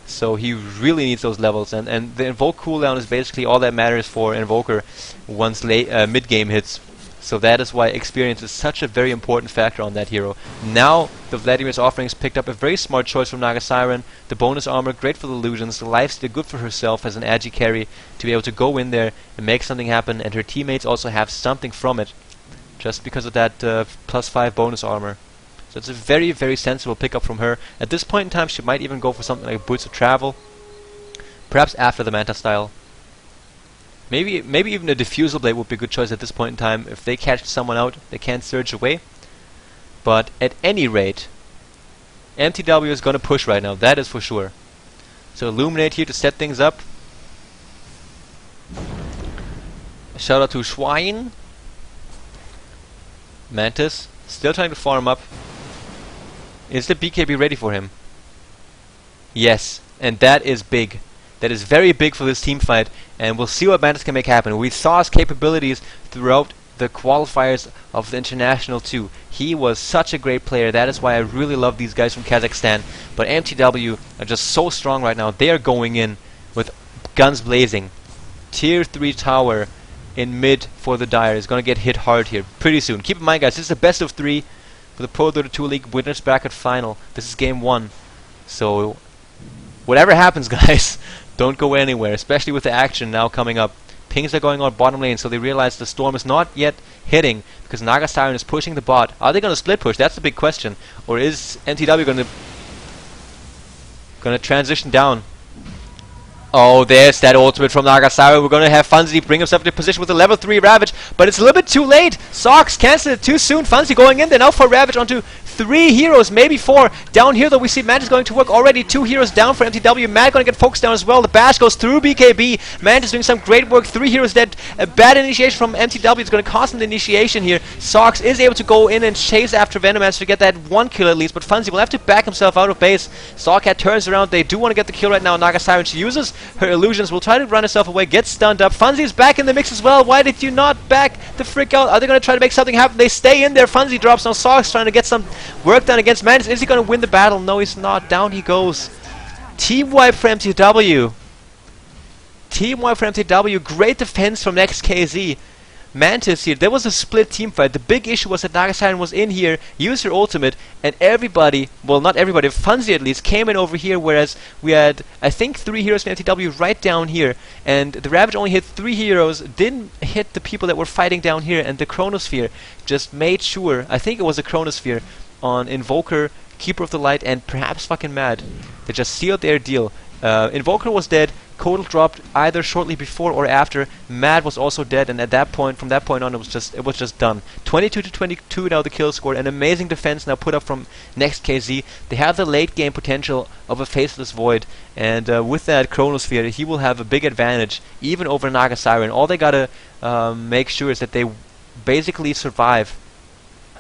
So he really needs those levels, and the Invoke cooldown is basically all that matters for Invoker once mid-game hits. So that is why experience is such a very important factor on that hero. Now the Vladimir's Offerings picked up a very smart choice from Nagasiren. The bonus armor, great for the illusions. The lifesteal, good for herself as an agi carry to be able to go in there and make something happen, and her teammates also have something from it just because of that +5 bonus armor. So it's a very sensible pickup from her. At this point in time, she might even go for something like Boots of Travel, perhaps after the Manta style. Maybe even a Diffusal Blade would be a good choice at this point in time. If they catch someone out, they can't surge away. But at any rate, mTw is going to push right now, that is for sure. So Illuminate here to set things up. Shout out to Schwein. Mantis, still trying to farm up. Is the BKB ready for him? Yes, and that is big. That is very big for this team fight, and we'll see what Mantis can make happen. We saw his capabilities throughout the qualifiers of the International too. He was such a great player. That is why I really love these guys from Kazakhstan. But mTw are just so strong right now. They are going in with guns blazing. Tier 3 tower in mid for the Dire is going to get hit hard here pretty soon. Keep in mind, guys, this is the best of 3 for the ProDota2 League Winnersbracket final. This is game 1. So whatever happens, guys, don't go anywhere, especially with the action now coming up. Pings are going on bottom lane, so they realize the storm is not yet hitting because Nagasiren is pushing the bot. Are they going to split push? That's the big question. Or is mTw going to transition down? Oh, there's that ultimate from Nagasiren. We're going to have Funzy bring himself into position with a level 3 Ravage, but it's a little bit too late. Sox cancel it too soon. Funzy going in there now for Ravage onto 3 heroes, maybe 4. Down here though we see Mantis going to work already. 2 heroes down for mTw. Mad going to get focused down as well. The bash goes through BKB. Mantis doing some great work. 3 heroes dead. A bad initiation from mTw. It's going to cost him the initiation here. Sox is able to go in and chase after Venomancer to get that 1 kill at least, but Funzy will have to back himself out of base. Sawcat turns around. They do want to get the kill right now. Naga Siren, she uses her illusions, will try to run herself away, gets stunned up. Funzy is back in the mix as well. Why did you not back the frick out? Are they going to try to make something happen? They stay in there. Funzy drops. Now Sox trying to get some work done against Mantis. Is he going to win the battle? No, he's not. Down he goes. Team wipe for mTw. Team wipe for mTw. Great defense from Next.kz. Mantis here, there was a split team fight. The big issue was that Naga Siren was in here, used her ultimate, and everybody, well not everybody, Funzy at least, came in over here, whereas we had, I think, 3 heroes from mTw right down here, and the Ravage only hit 3 heroes, didn't hit the people that were fighting down here, and the Chronosphere just made sure, I think it was a Chronosphere, on Invoker, Keeper of the Light, and perhaps fucking Mad. They just sealed their deal. Invoker was dead, Kodal dropped either shortly before or after. Mad was also dead, and at that point, from that point on, it was just done. 22 to 22 now the kill score. An amazing defense now put up from Next.kz. They have the late game potential of a Faceless Void, and with that Chronosphere, he will have a big advantage even over Naga Siren. All they gotta make sure is that they basically survive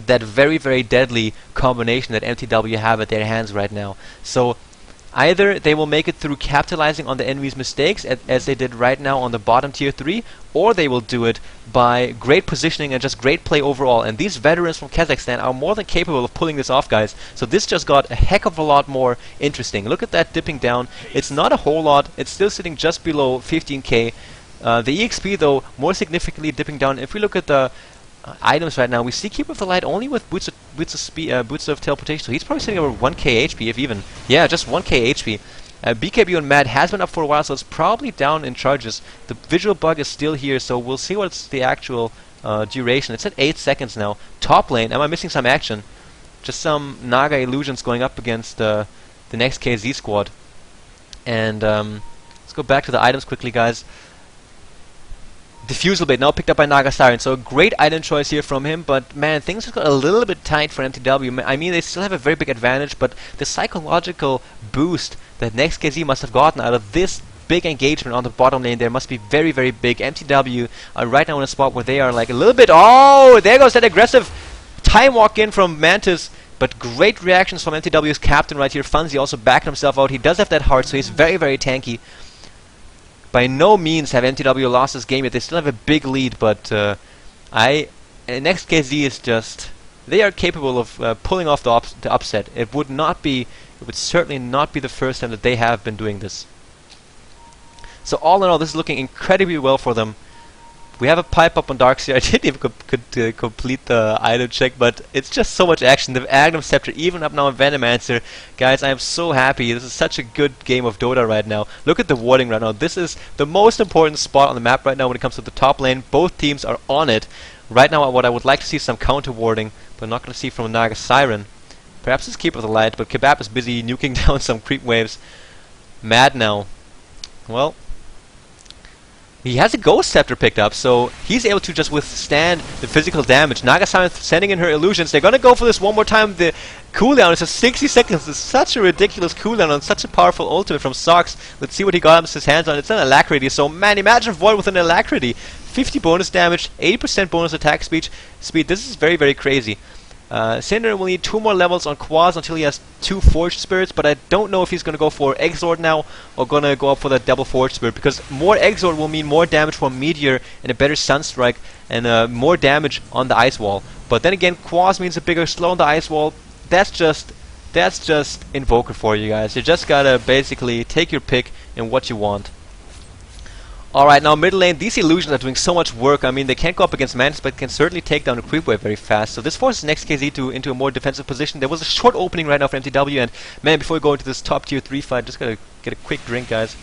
that very, very deadly combination that mTw have at their hands right now. So either they will make it through capitalizing on the enemy's mistakes, as they did right now on the bottom tier 3, or they will do it by great positioning and just great play overall. And these veterans from Kazakhstan are more than capable of pulling this off, guys. So this just got a heck of a lot more interesting. Look at that dipping down. It's not a whole lot. It's still sitting just below 15k. The EXP, though, more significantly dipping down. If we look at the items right now, we see Keeper of the Light only with boots of teleportation, so he's probably sitting over 1k HP, if even. Yeah, just 1k HP. BKB on Mad has been up for a while, so it's probably down in charges. The visual bug is still here, so we'll see what's the actual duration. It's at 8 seconds now. Top lane, am I missing some action? Just some Naga illusions going up against the Next.kz squad. And let's go back to the items quickly, guys. Diffusal Bait now picked up by Naga Siren, so a great item choice here from him, but man, things have got a little bit tight for mTw. I mean, they still have a very big advantage, but the psychological boost that Next.kz must have gotten out of this big engagement on the bottom lane there must be very, very big. mTw are right now in a spot where they are like a little bit... Oh, there goes that aggressive time walk in from Mantis, but great reactions from mTw's captain right here. Funzy also backing himself out. He does have that heart, so he's very, very tanky. By no means have mTw lost this game yet. They still have a big lead, but Next.kz is just... They are capable of pulling off the upset. It would certainly not be the first time that they have been doing this. So all in all, this is looking incredibly well for them. We have a pipe up on Darkseer. I didn't even complete the item check, but it's just so much action. The Agnum Scepter even up now on Venomancer. Guys, I am so happy. This is such a good game of Dota right now. Look at the warding right now. This is the most important spot on the map right now when it comes to the top lane. Both teams are on it. Right now, what I would like to see is some counter warding, but not going to see from Naga Siren. Perhaps it's Keeper of the Light, but Kebab is busy nuking down some creep waves. Mad now. Well, he has a Ghost Scepter picked up, so he's able to just withstand the physical damage. Naga Siren sending in her illusions. They're gonna go for this one more time. The cooldown is just 60 seconds. It's such a ridiculous cooldown on such a powerful ultimate from Sox. Let's see what he got his hands on. It's an Alacrity, so man, imagine Void with an Alacrity. 50 bonus damage, 80% bonus attack speed. This is very, very crazy. Cinder will need 2 more levels on Quaz until he has 2 Forged Spirits, but I don't know if he's going to go for Exort now or going to go up for that double Forged Spirit, because more Exort will mean more damage from Meteor and a better Sunstrike and more damage on the Ice Wall. But then again, Quaz means a bigger slow on the Ice Wall. That's just Invoker for you guys. You just gotta basically take your pick in what you want. Alright, now middle lane, these illusions are doing so much work. I mean, they can't go up against Mantis, but can certainly take down a creep wave very fast. So this forces Next.kz into a more defensive position. There was a short opening right now for mTw, and man, before we go into this top tier 3 fight, just gotta get a quick drink, guys.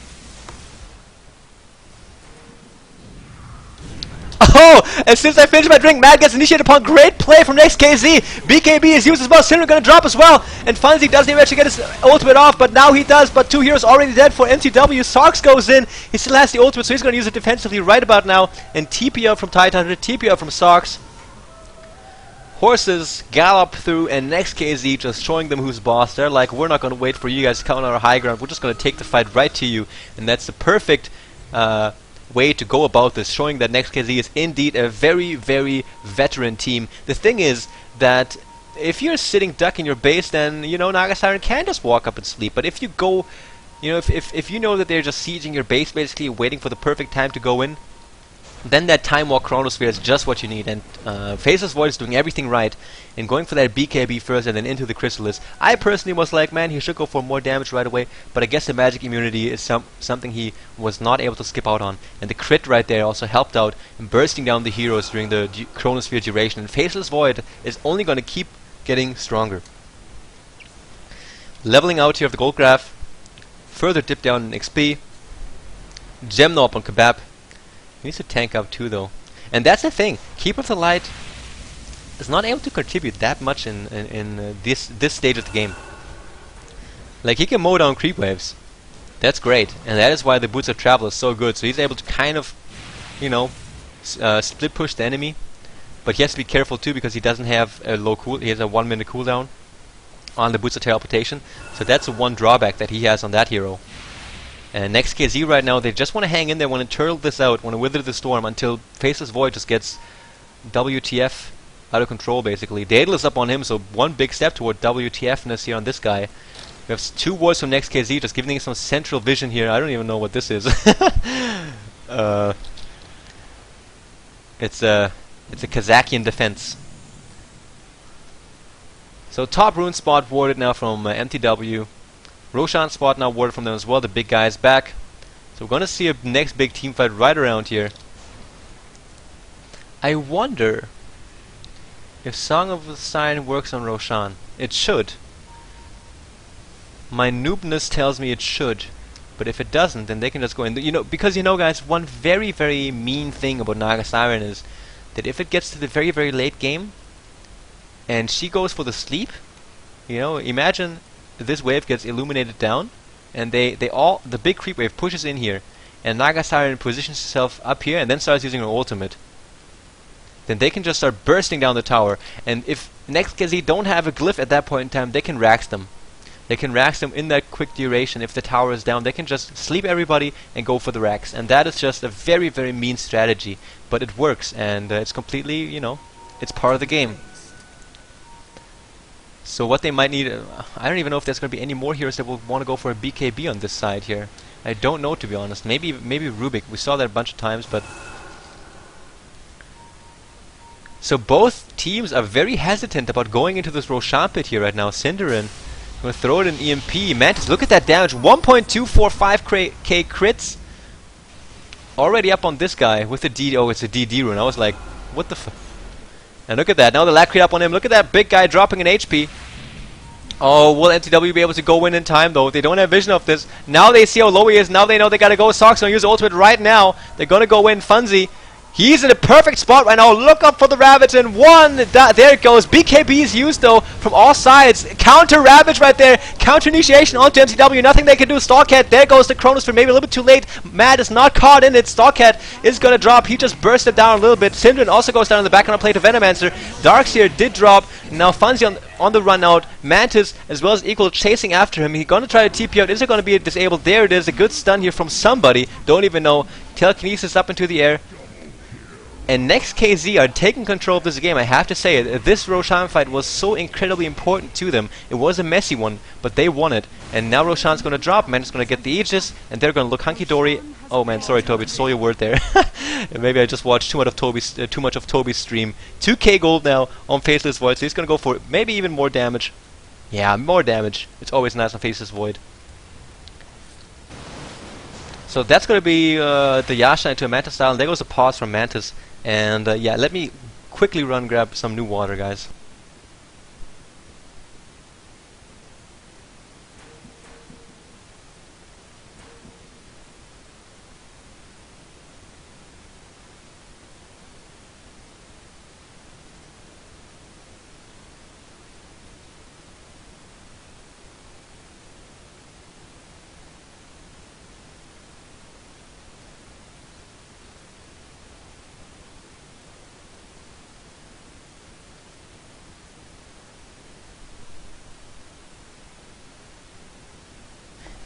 Oh! And since I finished my drink, Mad gets initiated upon great play from Next.kz. BKB is used as well. Cinder gonna drop as well. And Funzy doesn't even actually get his ultimate off, but now he does. But 2 heroes already dead for mTw. Sox goes in. He still has the ultimate, so he's gonna use it defensively right about now. And TP up from Titan, TP up from Sox. horses gallop through, and Next.kz just showing them who's boss. They're like, we're not going to wait for you guys to come on our high ground. We're just going to take the fight right to you. And that's the perfect way to go about this, showing that Next.kz is indeed a very, very veteran team. The thing is that if you're sitting duck in your base, then, you know, Naga Siren can just walk up and sleep. But if you go, you know, if you know that they're just sieging your base, basically waiting for the perfect time to go in, then that Time Walk Chronosphere is just what you need. And Faceless Void is doing everything right and going for that BKB first and then into the Chrysalis. I personally was like, man, he should go for more damage right away, but I guess the magic immunity is something he was not able to skip out on. And the crit right there also helped out in bursting down the heroes during the Chronosphere duration. And Faceless Void is only going to keep getting stronger. Leveling out here of the gold graph, further dip down in XP. Gem Knob on Kebab. He needs to tank up too, though. And that's the thing. Keeper of the Light is not able to contribute that much in this stage of the game. Like, he can mow down creep waves. That's great. And that is why the Boots of Travel is so good. So he's able to kind of, you know, split push the enemy. But he has to be careful too, because he doesn't have a low cool. He has a 1 minute cooldown on the Boots of Teleportation. So that's the one drawback that he has on that hero. And Next.kz right now, they just want to hang in there, want to turtle this out, want to wither the storm until Faceless Void just gets WTF out of control, basically. Daedal is up on him, so one big step toward WTFness here on this guy. We have 2 wards from Next.kz, just giving him some central vision here. I don't even know what this is. It's a Kazakian defense. So top rune spot warded now from mTw. Roshan spot now warded from them as well. The big guy is back. So we're going to see a next big team fight right around here. I wonder if Song of the Sign works on Roshan. It should. My noobness tells me it should. But if it doesn't, then they can just go in. You know, because, you know, guys, one very, very mean thing about Naga Siren is that if it gets to the very, very late game and she goes for the sleep, you know, imagine this wave gets illuminated down, and the big creep wave pushes in here, and Naga Siren positions herself up here and then starts using her ultimate. Then they can just start bursting down the tower, and if Next.kz don't have a glyph at that point in time, they can rax them. They can rax them in that quick duration. If the tower is down, they can just sleep everybody and go for the rax. And that is just a very, very mean strategy, but it works, and it's completely, you know, it's part of the game. So what they might need, I don't even know if there's going to be any more heroes that will want to go for a BKB on this side here. I don't know, to be honest. Maybe Rubik. We saw that a bunch of times, but... So both teams are very hesitant about going into this Roshan pit here right now. Cinderin going to throw it in EMP. Mantis, look at that damage. 1.245k crits. Already up on this guy with the D... Oh, it's a DD rune. I was like, what the f... And look at that, now the lag creep up on him. Look at that big guy dropping an HP. Oh, will mTw be able to go in time, though? They don't have vision of this. Now they see how low he is. Now they know they gotta go. Sock's gonna use the ultimate right now. They're gonna go in. Funzy, he's in a perfect spot right now. Look up for the Ravage, and one. There it goes. BKB is used, though, from all sides. Counter Ravage right there. Counter initiation onto mTw. Nothing they can do. Stalkhead, there goes the Chronosphere. Maybe a little bit too late. Mad is not caught in it. Stalkhead is gonna drop. He just bursted down a little bit. Syndren also goes down in the background plate of Venomancer. Darkseer did drop. Now Funzy on the run out. Mantis as well as Equal chasing after him. He's gonna try to TP out. Is it gonna be disabled? There it is. A good stun here from somebody. Don't even know. Telekinesis up into the air. And Next.kz are taking control of this game. I have to say it. This Roshan fight was so incredibly important to them. It was a messy one, but they won it. And now Roshan's going to drop. Mantis going to get the Aegis, and they're going to look hunky-dory. Oh man, sorry Toby, stole your word there. Maybe I just watched too much of Toby's stream. 2k gold now on Faceless Void, so he's going to go for maybe even more damage. Yeah, more damage. It's always nice on Faceless Void. So that's going to be the Yasha into a Mantis style, and there goes a pause from Mantis. And yeah, let me quickly run grab some new water, guys.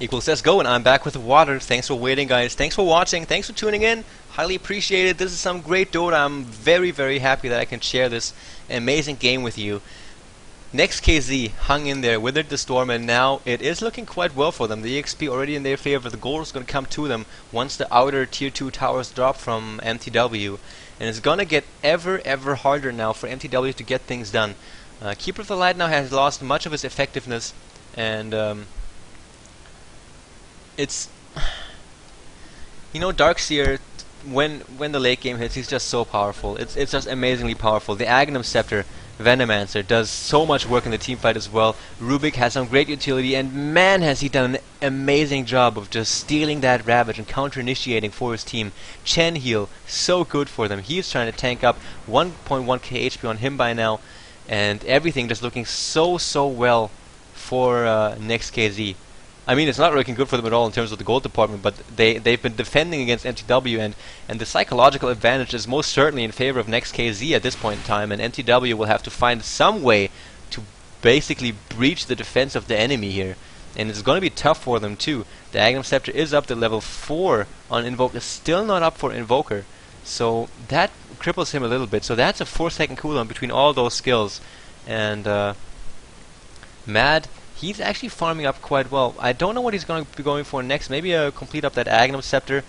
Equal says go, and I'm back with the water. Thanks for waiting, guys. Thanks for watching. Thanks for tuning in. Highly appreciated. This is some great Dota. I'm very, very happy that I can share this amazing game with you. Next.kz hung in there, withered the storm, and now it is looking quite well for them. The EXP already in their favor. The gold is going to come to them once the outer tier 2 towers drop from mTw. And it's going to get ever harder now for mTw to get things done. Keeper of the Light now has lost much of its effectiveness, and it's, you know, Darkseer, when the late game hits, he's just so powerful. It's just amazingly powerful. The Aghanim Scepter, Venomancer, does so much work in the team fight as well. Rubik has some great utility, and man has he done an amazing job of just stealing that Ravage and counter-initiating for his team. Chen Heal, so good for them. He's trying to tank up 1.1k HP on him by now, and everything just looking so well for Next.kz. I mean, it's not looking good for them at all in terms of the gold department, but they've been defending against mTw, and the psychological advantage is most certainly in favor of Next.kz at this point in time, and mTw will have to find some way to basically breach the defense of the enemy here. And it's going to be tough for them too. The Aghanim Scepter is up to level 4 on Invoker, still not up for Invoker, so that cripples him a little bit. So that's a 4-second cooldown between all those skills, and Mad, he's actually farming up quite well. I don't know what he's going to be going for next. Maybe complete up that Aghanim Scepter.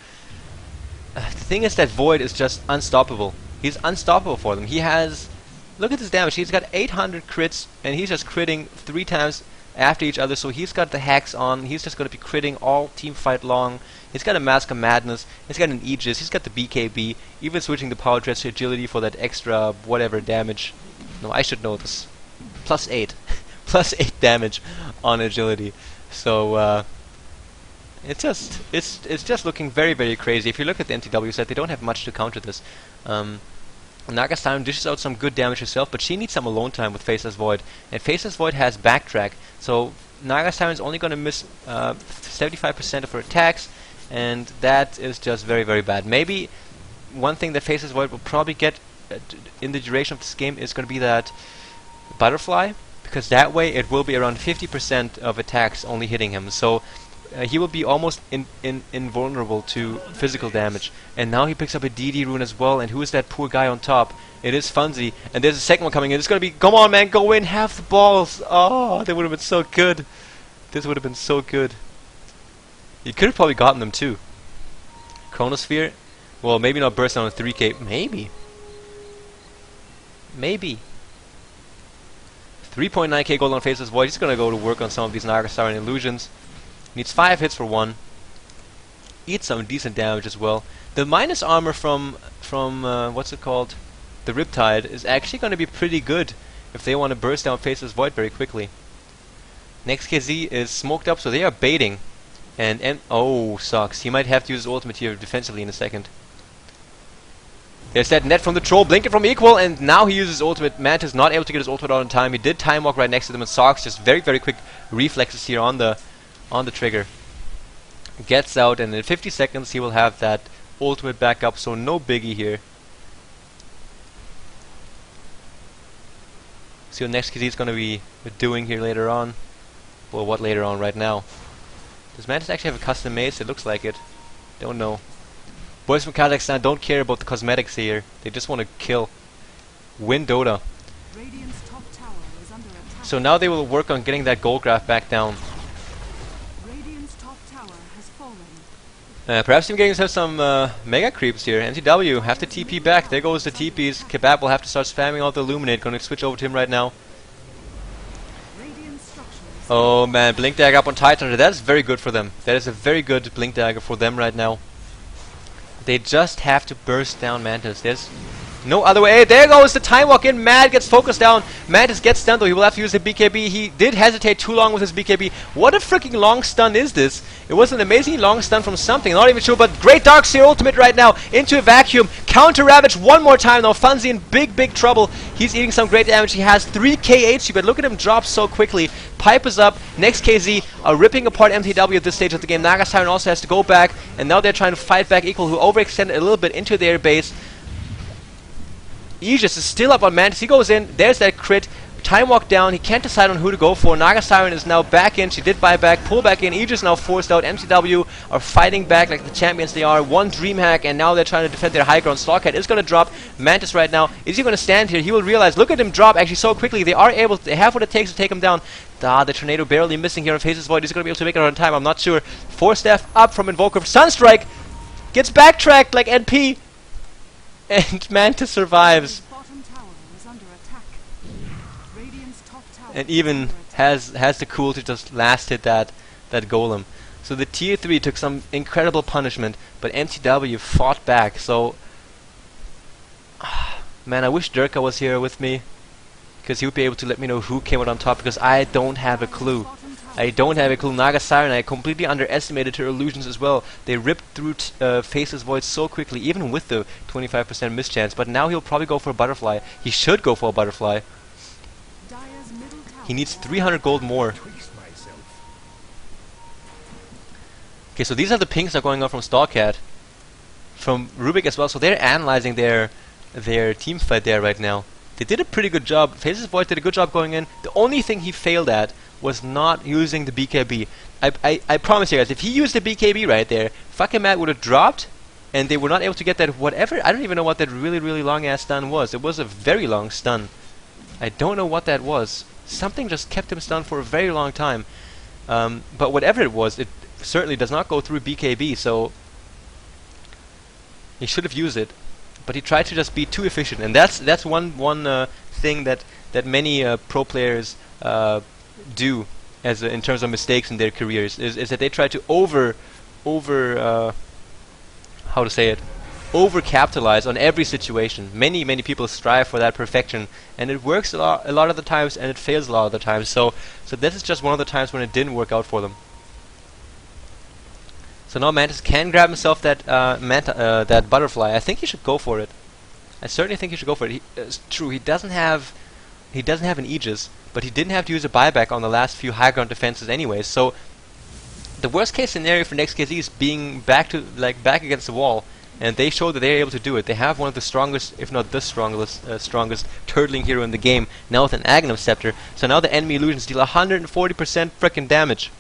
The thing is that Void is just unstoppable. He's unstoppable for them. He has, look at his damage. He's got 800 crits, and he's just critting 3 times after each other. So he's got the hacks on. He's just going to be critting all team fight long. He's got a Mask of Madness. He's got an Aegis. He's got the BKB. Even switching the Power Treads to Agility for that extra whatever damage. No, I should know this. Plus 8. Plus 8 damage on agility. So it's just looking very crazy. If you look at the mTw set, they don't have much to counter this. Naga's Siren dishes out some good damage herself, but she needs some alone time with Faceless Void, and Faceless Void has backtrack, so Naga's Siren's only going to miss 75% of her attacks, and that is just very bad. Maybe one thing that Faceless Void will probably get in the duration of this game is going to be that Butterfly, because that way it will be around 50% of attacks only hitting him. So he will be almost invulnerable to physical damage. And now he picks up a DD rune as well. And who is that poor guy on top? It is Funzy. And there's a second one coming in. It's going to be, come on man, go in, have the balls. Oh, that would have been so good. This would have been so good. You could have probably gotten them too. Chronosphere? Well, maybe not burst down on 3k. Maybe. 3.9k gold on Faceless Void. He's going to go to work on some of these Naga Siren illusions. Needs 5 hits for 1. Eats some decent damage as well. The minus armor from what's it called? The Riptide is actually going to be pretty good if they want to burst down Faceless Void very quickly. Next.kz is smoked up, so they are baiting. And oh, sucks. He might have to use his ultimate here defensively in a second. There's that net from the troll, blinking from Equal, and now he uses his ultimate. Mantis not able to get his ultimate out in time. He did time walk right next to them, and Sox just very quick reflexes here on the trigger. Gets out, and in 50 seconds he will have that ultimate back up, so no biggie here. See what Next.kz is going to be doing here later on. Well, what later on right now? Does Mantis actually have a custom mace? It looks like it. Don't know. Boys from Kazakhstan don't care about the cosmetics here. They just want to kill. Win Dota. Top tower is under attack. So now they will work on getting that gold graph back down. Top tower has fallen. Perhaps even getting some mega creeps here. mTw have to TP back. There goes the TPs. Kebab will have to start spamming out the Illuminate. Going to switch over to him right now. Oh man, Blink Dagger up on Titan. That is very good for them. That is a very good Blink Dagger for them right now. They just have to burst down Mantis. There's no other way. Hey, there goes the time walk in. Mad gets focused down. Mantis gets stunned though. He will have to use the BKB. He did hesitate too long with his BKB. What a freaking long stun is this? It was an amazingly long stun from something. Not even sure, but great Darkseer ultimate right now into a vacuum. Counter Ravage one more time now. Funzy in big trouble. He's eating some great damage. He has 3k HP, but look at him drop so quickly. Pipe is up. Next.kz are ripping apart mTw at this stage of the game. Naga Siren also has to go back, and now they're trying to fight back Equal, who overextended a little bit into their base. Aegis is still up on Mantis. He goes in. There's that crit. Time walk down, he can't decide on who to go for. Naga Siren is now back in, she did buy back, pull back in, Aegis now forced out, mTw are fighting back like the champions they are, one Dreamhack, and now they're trying to defend their high ground. Slogcat is going to drop, Mantis right now, is he going to stand here? He will realize, look at him drop actually so quickly, they are able, they have what it takes to take him down. The Tornado barely missing here on Faceless Void, he's going to be able to make it on time, I'm not sure. Force Staff up from Invoker, Sunstrike, gets backtracked like NP, and Mantis survives. And even has the cool to just last hit that golem. So the tier 3 took some incredible punishment, but mTw fought back. So man, I wish Durka was here with me, because he would be able to let me know who came out on top, because I don't have a clue. I don't have a clue. Naga Siren, I completely underestimated her illusions as well. They ripped through Faceless Void so quickly, even with the 25% mischance. But now he'll probably go for a butterfly. He should go for a butterfly. He needs 300 gold more. Okay, so these are the pings that are going on from Slogcat, from Rubik as well. So they're analyzing their team fight there right now. They did a pretty good job. Faceless Void did a good job going in. The only thing he failed at was not using the BKB. I promise you guys, if he used the BKB right there, fucking Matt would have dropped, and they were not able to get that whatever. I don't even know what that really long ass stun was. It was a very long stun. I don't know what that was. Something just kept him stunned for a very long time. But whatever it was, it certainly does not go through BKB, so he should have used it. But he tried to just be too efficient, and that's one thing that many pro players do as in terms of mistakes in their careers is that they try to over-capitalize on every situation. Many people strive for that perfection, and it works a lot of the times, and it fails a lot of the times. So this is just one of the times when it didn't work out for them. So now Mantis can grab himself that that butterfly. I think he should go for it. I certainly think he should go for it. It's true, he doesn't have an Aegis, but he didn't have to use a buyback on the last few high ground defenses anyways. So the worst case scenario for Next.kz is being back against the wall. And they showed that they're able to do it. They have one of the strongest, if not the strongest turtling hero in the game, now with an Aghanim Scepter. So now the enemy illusions deal 140% frickin' damage.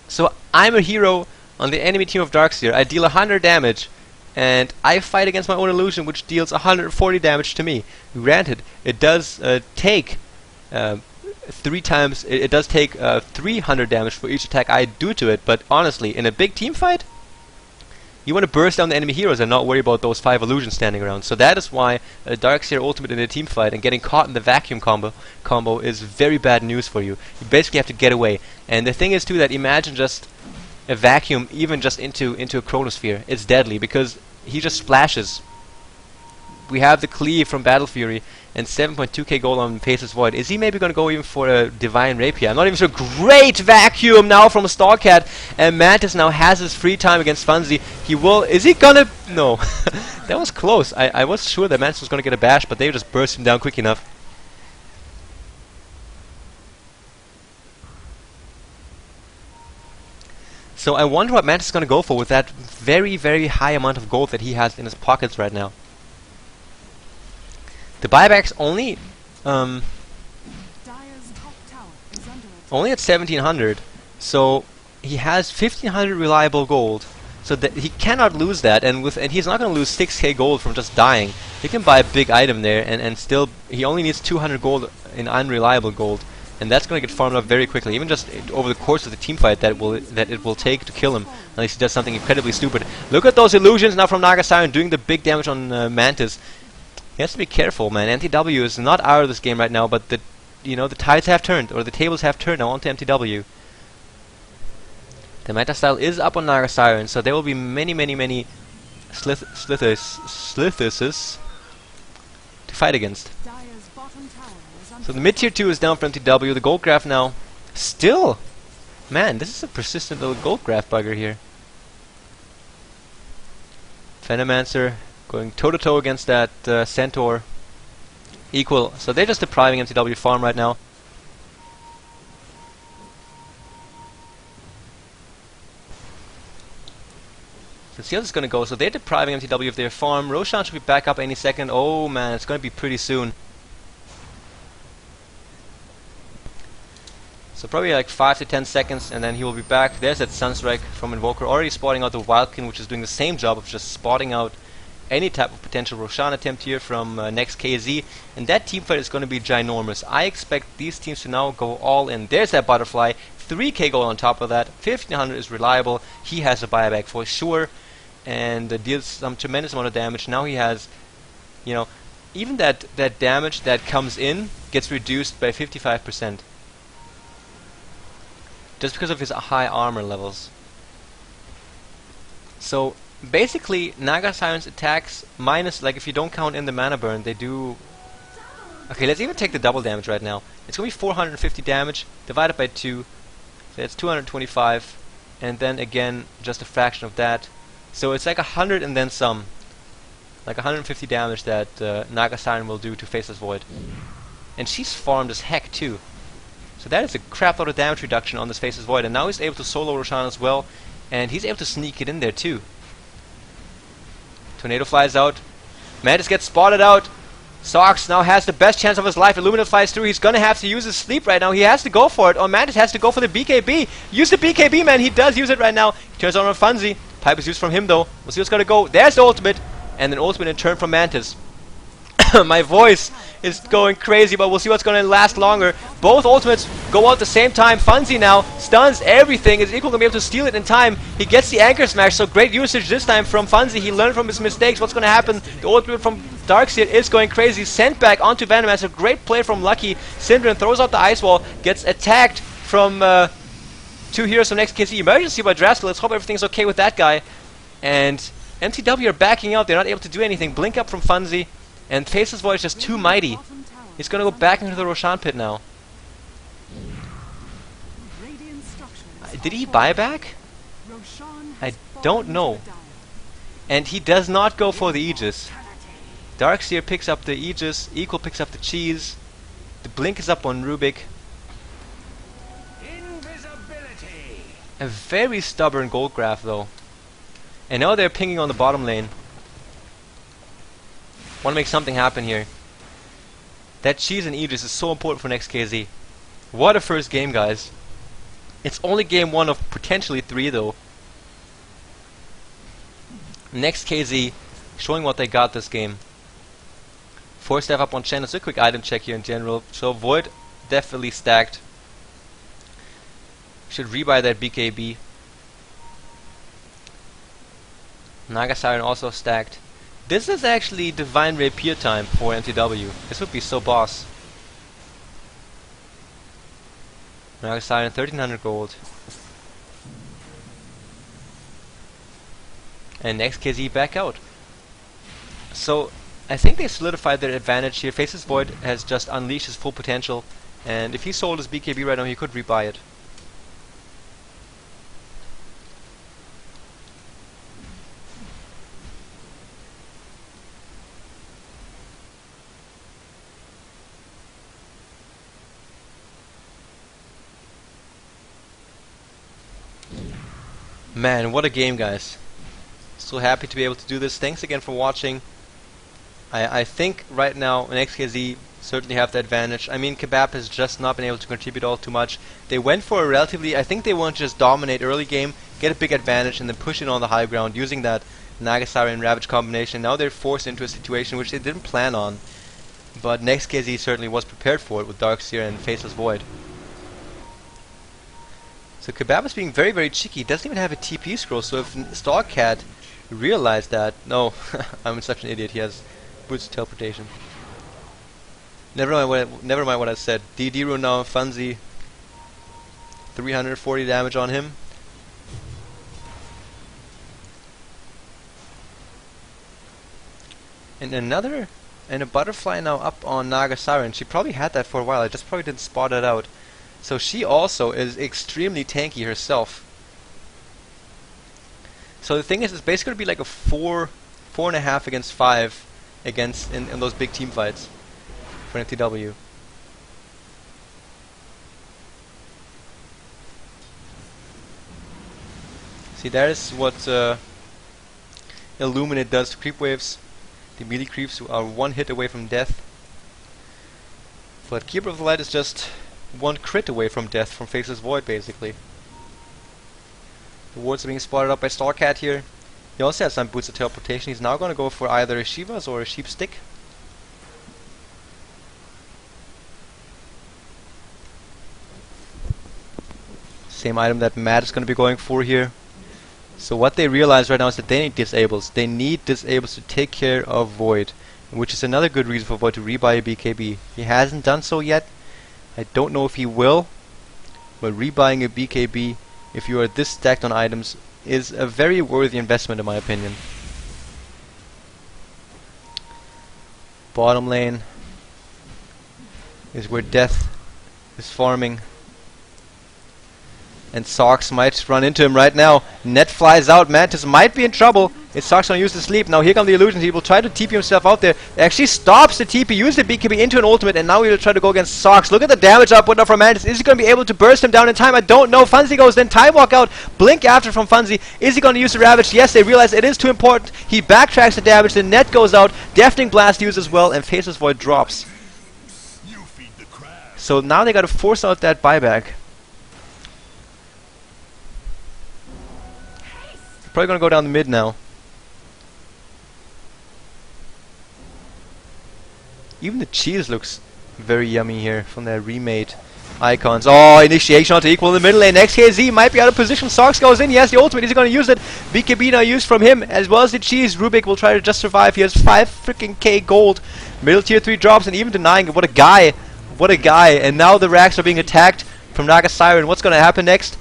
So I'm a hero on the enemy team of Darkseer. I deal 100 damage, and I fight against my own illusion, which deals 140 damage to me. Granted, it does take 3 times. It does take 300 damage for each attack I do to it. But honestly, in a big team fight, you want to burst down the enemy heroes and not worry about those 5 illusions standing around. So that is why Darkseer ultimate in a team fight and getting caught in the vacuum combo is very bad news for you. You basically have to get away. And the thing is too that imagine just a vacuum even just into a chronosphere. It's deadly because he just splashes. We have the cleave from Battle Fury and 7.2k gold on Faceless Void. Is he maybe going to go even for a Divine Rapier? I'm not even sure. Great vacuum now from Slogcat, and Mantis now has his free time against Funzy. He will. Is he gonna? No. That was close. I was sure that Mantis was going to get a bash, but they just burst him down quick enough. So I wonder what Mantis is going to go for with that very high amount of gold that he has in his pockets right now. The buyback's only at 1700, so he has 1500 reliable gold, so that he cannot lose that, and he's not going to lose 6k gold from just dying. He can buy a big item there, and still he only needs 200 gold in unreliable gold, and that's going to get farmed up very quickly, even just over the course of the team fight that it will take to kill him, unless he does something incredibly stupid. Look at those illusions now from Naga Siren doing the big damage on Mantis. He has to be careful, man. mTw is not out of this game right now, but the tides have turned, or the tables have turned now onto mTw. The meta style is up on Naga Siren, so there will be many Slithuses to fight against. So the mid tier 2 is down for mTw. The gold graph now still, man, this is a persistent little gold graph bugger here. Venomancer going toe-to-toe against that Centaur. Equal. So they're just depriving mTw farm right now. Let's see how this is going to go. So they're depriving mTw of their farm. Roshan should be back up any second. Oh man, it's going to be pretty soon. So probably like 5 to 10 seconds, and then he will be back. There's that Sunstrike from Invoker, already spotting out the Wildkin, which is doing the same job of just spotting out any type of potential Roshan attempt here from Next.kz, and that teamfight is going to be ginormous. I expect these teams to now go all in. There's that Butterfly, 3k gold on top of that, 1500 is reliable, he has a buyback for sure, and deals some tremendous amount of damage. Now he has, you know, even that damage that comes in gets reduced by 55%. Just because of his high armor levels. So basically, Naga Siren's attacks minus, like if you don't count in the mana burn, they do... Okay, let's even take the double damage right now. It's going to be 450 damage divided by 2. So it's 225. And then again, just a fraction of that. So it's like 100 and then some. Like 150 damage that Naga Siren will do to Faceless Void. And she's farmed as heck too. So that is a crap load of damage reduction on this Faceless Void. And now he's able to solo Roshan as well. And he's able to sneak it in there too. Tornado flies out. Mantis gets spotted out. Sox now has the best chance of his life. Illumina flies through. He's gonna have to use his sleep right now. He has to go for it. Or Mantis has to go for the BKB. Use the BKB, man. He does use it right now. He turns on Funzi. Pipe is used from him though. We'll see what's gonna go. There's the ultimate. And an ultimate in turn from Mantis. My voice is going crazy, but we'll see what's going to last longer. Both ultimates go out at the same time. Funzi now stuns everything. Is equal to be able to steal it in time. He gets the anchor smash, so great usage this time from Funzi. He learned from his mistakes. What's going to happen? The ultimate from Darkseer is going crazy. Sent back onto Venom. That's a great play from Lucky. Syndran throws out the ice wall. Gets attacked from 2 heroes from Next.kz. Emergency by Draskell. Let's hope everything's okay with that guy. And mTw are backing out. They're not able to do anything. Blink up from Funzi. And Faceless Void is just too mighty. He's going to go back into the Roshan pit now. Did he buy back? I don't know. And he does not go for the Aegis. Darkseer picks up the Aegis. Equal picks up the cheese. The blink is up on Rubik. A very stubborn gold graph though. And now they're pinging on the bottom lane. Want to make something happen here. That cheese and Aegis is so important for Next.kz. What a first game, guys. It's only game 1 of potentially 3 though. Next.kz showing what they got this game. 4 staff up on Chen. It's a quick item check here in general. So Void definitely stacked. Should rebuy that BKB. Naga Siren also stacked. This is actually Divine Rapier time for mTw. This would be so boss. Naga Siren 1300 gold. And Next.kz back out. So I think they solidified their advantage here. Faceless Void has just unleashed his full potential, and if he sold his BKB right now, he could rebuy it. Man, what a game, guys. So happy to be able to do this. Thanks again for watching. I think right now Next.kz certainly have the advantage. I mean, Kebab has just not been able to contribute all too much. They went for a relatively, I think they want to just dominate early game, get a big advantage, and then push it on the high ground using that Naga Siren Ravage combination. Now they're forced into a situation which they didn't plan on, but Next.kz certainly was prepared for it with Darkseer and Faceless Void. So Kebab is being very, very cheeky. He doesn't even have a TP scroll, so if Stalkcat realized that... No, I'm such an idiot. He has Boots teleportation. Never mind what I said. DD rune now, Funzi. 340 damage on him. And a butterfly now up on Naga Siren. She probably had that for a while. I just probably didn't spot it out. So she also is extremely tanky herself. So the thing is, it's basically going to be like a 4.5 against 5 against in those big team fights for mTw. See, that is what Illuminate does to creep waves. The melee creeps are 1 hit away from death. But Keeper of the Light is just one crit away from death from Faceless Void, basically. The wards are being spotted up by Starcat here. He also has some boots of teleportation. He's now going to go for either a Shiva's or a Sheep Stick. Same item that Matt is going to be going for here. So what they realize right now is that they need disables. They need disables to take care of Void, which is another good reason for Void to rebuy a BKB. He hasn't done so yet. I don't know if he will, but rebuying a BKB, if you are this stacked on items, is a very worthy investment in my opinion. Bottom lane is where Death is farming. And Sox might run into him right now. Net flies out. Mantis might be in trouble. It's Sox gonna use the sleep. Now here come the illusions. He will try to TP himself out there. Actually stops the TP, uses the BKB into an ultimate, and now he will try to go against Sox. Look at the damage output now from Mantis. Is he gonna be able to burst him down in time? I don't know. Funzy goes, then Time Walk out. Blink after from Funzy. Is he gonna use the Ravage? Yes, they realize it is too important. He backtracks the damage. The net goes out. Deafening Blast used as well, and Faceless Void drops. So now they gotta force out that buyback. Probably gonna go down the mid now. Even the cheese looks very yummy here from their remade icons. Oh, initiation onto equal in the middle lane. Next.kz might be out of position. Sox goes in. Yes, the ultimate. Is he gonna use it? BKB now used from him as well as the cheese. Rubik will try to just survive. He has 5 freaking K gold. Middle tier 3 drops and even denying it. What a guy. What a guy. And now the racks are being attacked from Naga Siren. What's gonna happen next?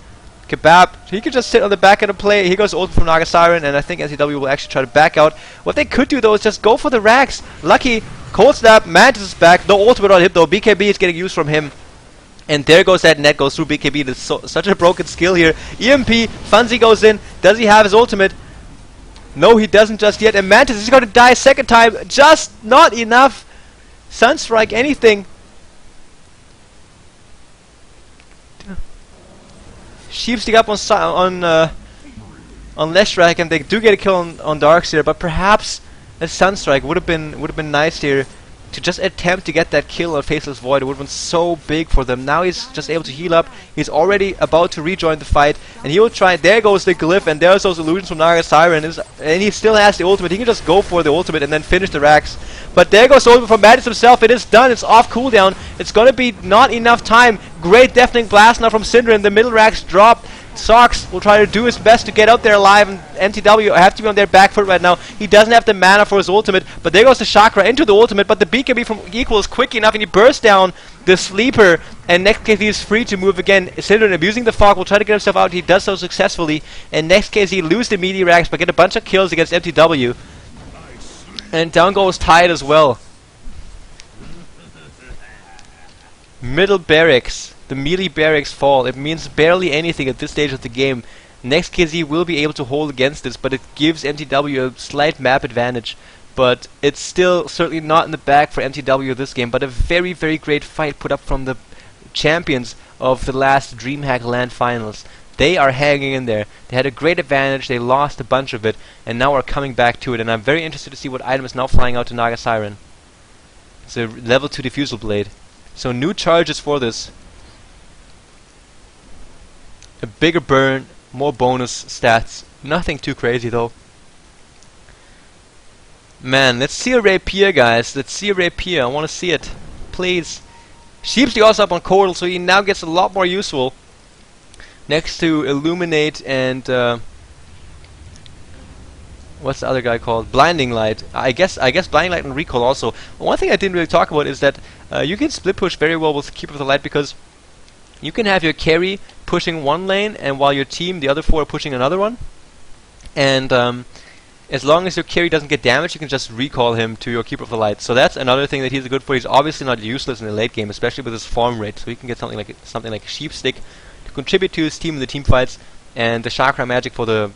Kebab, he could just sit on the back end and play. He goes ult from Naga Siren, and I think mTw will actually try to back out. What they could do though is just go for the racks. Lucky, Cold Snap, Mantis is back. No ultimate on him though. BKB is getting used from him. And there goes that net, goes through BKB. That's such a broken skill here. EMP, Funzy goes in. Does he have his ultimate? No, he doesn't just yet. And Mantis is going to die a second time. Just not enough. Sunstrike, anything. Sheepstick up on Leshrac, and they do get a kill on Darkseer, but perhaps a Sunstrike would have been nice here to just attempt to get that kill on Faceless Void. It would have been so big for them. Now he's just able to heal up. He's already about to rejoin the fight, and he will try. There goes the glyph, and there's those illusions from Naga Siren, and he still has the ultimate. He can just go for the ultimate and then finish the racks. But there goes the ultimate from Mantis himself. It is done. It's off cooldown. It's gonna be not enough time. Great deafening blast now from Syndra, and the middle racks drop. Sox will try to do his best to get out there alive, and mTw have to be on their back foot right now. He doesn't have the mana for his ultimate, but there goes the Chakra into the ultimate, but the BKB from Equal is quick enough, and he bursts down the Sleeper, and Next.kz is free to move again. Syndra, abusing the fog, will try to get himself out. He does so successfully, and Next.kz lose the melee racks, but get a bunch of kills against mTw. And down goes Tide as well. Middle barracks. The melee barracks fall. It means barely anything at this stage of the game. Next.kz will be able to hold against this, but it gives mTw a slight map advantage. But it's still certainly not in the bag for mTw this game, but a very, very great fight put up from the champions of the last DreamHack LAN finals. They are hanging in there. They had a great advantage, they lost a bunch of it, and now are coming back to it. And I'm very interested to see what item is now flying out to Naga Siren. It's a level 2 Diffusal Blade. So new charges for this. A bigger burn, more bonus stats. Nothing too crazy though. Man, let's see a rapier, guys. Let's see a rapier. I want to see it. Please. Sheepstick also up on Cordal, so he now gets a lot more useful. Next to Illuminate and what's the other guy called? Blinding Light. I guess Blinding Light and Recall also. One thing I didn't really talk about is that you can split push very well with Keeper of the Light, because you can have your carry pushing one lane, and while your team, the other 4, are pushing another one. And as long as your carry doesn't get damaged, you can just recall him to your Keeper of the Light. So that's another thing that he's good for. He's obviously not useless in the late game, especially with his farm rate. So he can get something like Sheepstick to contribute to his team in the team fights. And the Chakra Magic for the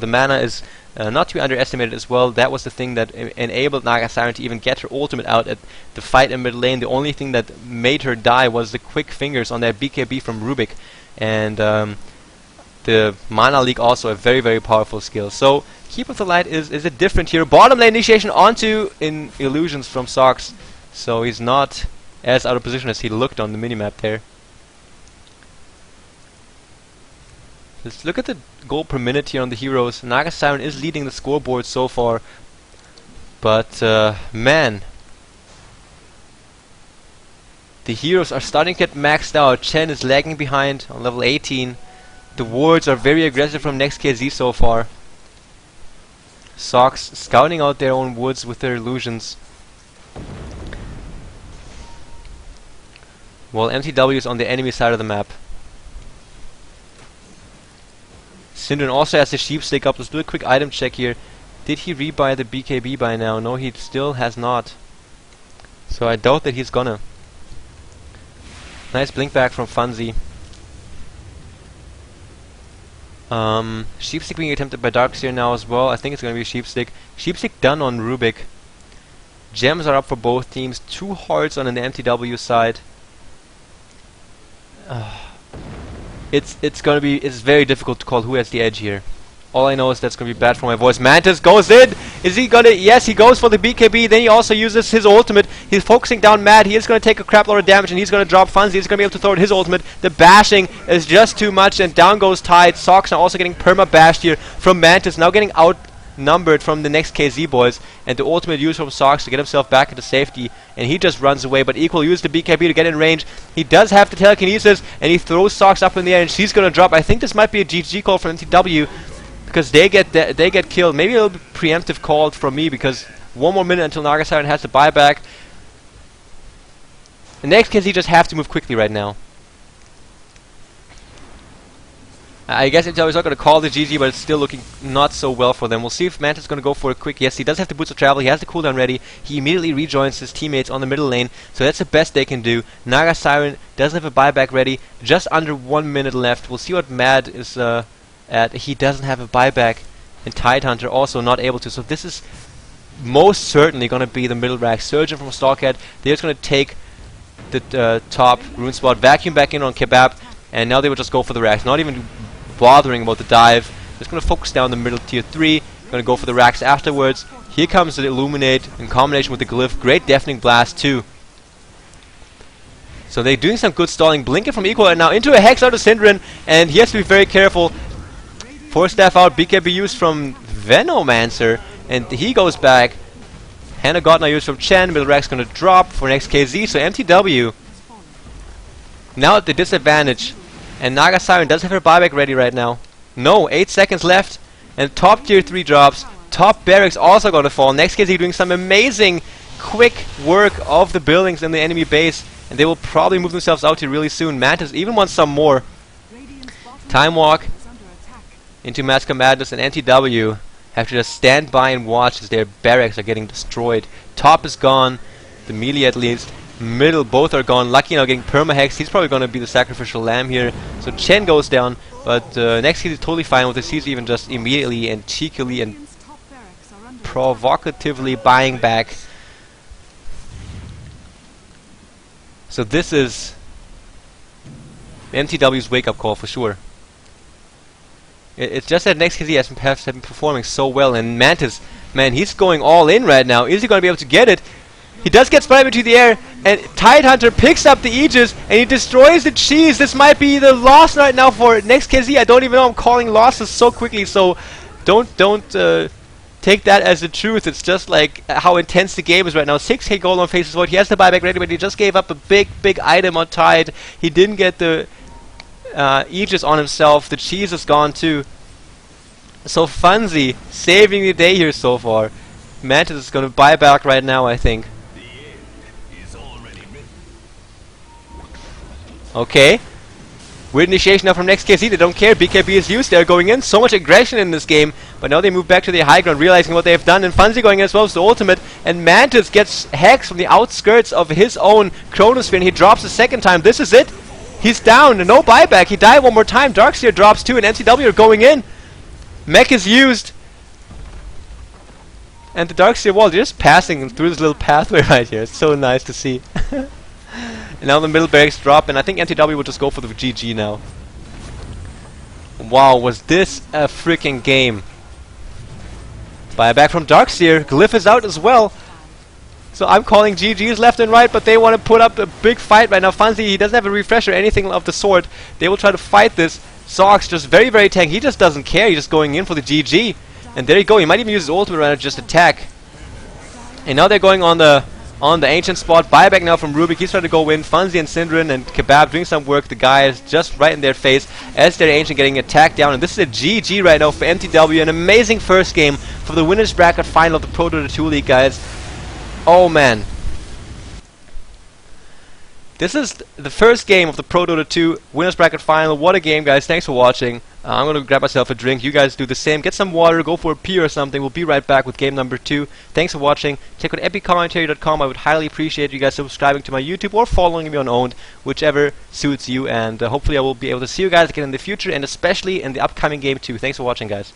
mana is not to be underestimated as well. That was the thing that enabled Naga Siren to even get her ultimate out at the fight in mid lane. The only thing that made her die was the quick fingers on that BKB from Rubik. And the Mana Leak also a very, very powerful skill. So Keep of the Light is a different hero. Bottom lane initiation onto Illusions from Sox. So he's not as out of position as he looked on the minimap there. Let's look at the goal per minute here on the heroes. Naga Siren is leading the scoreboard so far, but man, the heroes are starting to get maxed out. Chen is lagging behind on level 18. The wards are very aggressive from Next.kz so far. Sox scouting out their own woods with their illusions, while mTw is on the enemy side of the map. Syndron also has the sheep stick up. Let's do a quick item check here. Did he rebuy the BKB by now? No, he still has not. So I doubt that he's gonna. Nice blink back from Funzy. Sheepstick being attempted by Darkseer now as well. I think it's gonna be Sheepstick. Sheepstick done on Rubik. Gems are up for both teams. 2 hearts on the mTw side. It's very difficult to call who has the edge here. All I know is that's gonna be bad for my voice. Mantis goes in! Is he gonna... Yes, he goes for the BKB, then he also uses his ultimate. He's focusing down Mad, he is gonna take a crap load of damage and he's gonna drop Funzy. He's gonna be able to throw out his ultimate. The bashing is just too much and down goes Tide. Sox are also getting perma-bashed here from Mantis, now getting outnumbered from the Next.kz boys. And the ultimate used from Sox to get himself back into safety. And he just runs away, but Equal used the BKB to get in range. He does have the telekinesis and he throws Sox up in the air and she's gonna drop. I think this might be a GG call from mTw, because they get killed. Maybe a little bit preemptive call from me, because 1 more minute until Naga Siren has the buyback. The Next.kz just have to move quickly right now. I guess mTw is not going to call the GG, but it's still looking not so well for them. We'll see if Mantis is going to go for a quick. Yes, he does have the boots of travel. He has the cooldown ready. He immediately rejoins his teammates on the middle lane, so that's the best they can do. Naga Siren doesn't have a buyback ready. Just under 1 minute left. We'll see what Mad is... he doesn't have a buyback, and Tidehunter also not able to. So this is most certainly going to be the middle rack. Surgeon from Stalkhead, they're just going to take the top rune spot, vacuum back in on Kebab, and now they will just go for the racks, not even bothering about the dive. Just going to focus down the middle tier 3, going to go for the racks afterwards. Here comes the Illuminate in combination with the Glyph. Great Deafening Blast too. So they're doing some good stalling. Blinking from Equal, and now into a Hex out of Syndron, and he has to be very careful. Force Staff out, BKB used from Venomancer, and he goes back. Hand of God now used from Chen. Middle rack's gonna drop for Next.kz, so mTw now at the disadvantage. And Naga Siren does have her buyback ready right now. No, 8 seconds left, and top tier 3 drops. Top barracks also gonna fall. Next.kz doing some amazing quick work of the buildings in the enemy base, and they will probably move themselves out here really soon. Mantis even wants some more. Time Walk into Mask of Madness, and mTw have to just stand by and watch as their barracks are getting destroyed. Top is gone, the melee at least. Middle, both are gone. Lucky now getting perma-hex. He's probably going to be the sacrificial lamb here. So Chen goes down, but Next.kz is totally fine with this. He's even just immediately and cheekily and provocatively buying back. So this is mTw's wake-up call for sure. It's just that Next.kz has been performing so well, and Mantis, man, he's going all in right now. Is he going to be able to get it? He does get spun into the air, and Tidehunter picks up the Aegis, and he destroys the cheese. This might be the loss right now for Next.kz. I don't even know. I'm calling losses so quickly, so don't take that as the truth. It's just like how intense the game is right now. 6k gold on Faceless Void. He has the buyback ready, but he just gave up a big item on Tide. He didn't get the Aegis on himself. The cheese is gone too. So Funzy saving the day here so far. Mantis is going to buy back right now, I think. Okay. Weird initiation now from Next.kz. They don't care. BKB is used. They're going in. So much aggression in this game. But now they move back to the high ground, realizing what they've done. And Funzy going in as well as the ultimate. And Mantis gets hexed from the outskirts of his own Chronosphere. And he drops a second time. This is it. He's down. No buyback. He died one more time. Darkseer drops too. And mTw are going in. Mech is used. And the Darkseer wall, they're just passing through this little pathway right here. It's so nice to see. And now the middle barracks drop, and I think mTw will just go for the GG now. Wow, was this a freaking game. Buyback from Darkseer. Glyph is out as well. So I'm calling GG's left and right, but they want to put up a big fight right now. Fancy, he doesn't have a refresh or anything of the sort. They will try to fight this. Zox just very, very tanky. He just doesn't care. He's just going in for the GG. And there you go. He might even use his ultimate right now to just attack. And now they're going on the ancient spot. Buyback now from Rubik. He's trying to go in. Funzy and Syndrin and Kebab doing some work. The guy is just right in their face as their ancient getting attacked down. And this is a GG right now for mTw. An amazing first game for the winners bracket final of the ProDota2 League, guys. Oh man. This is the first game of the ProDota2 winners bracket final. What a game, guys. Thanks for watching. I'm going to grab myself a drink. You guys do the same. Get some water, go for a pee or something. We'll be right back with game number 2. Thanks for watching. Check out epiccommentary.com. I would highly appreciate you guys subscribing to my YouTube or following me on Owned, whichever suits you. And hopefully I will be able to see you guys again in the future, and especially in the upcoming game 2. Thanks for watching, guys.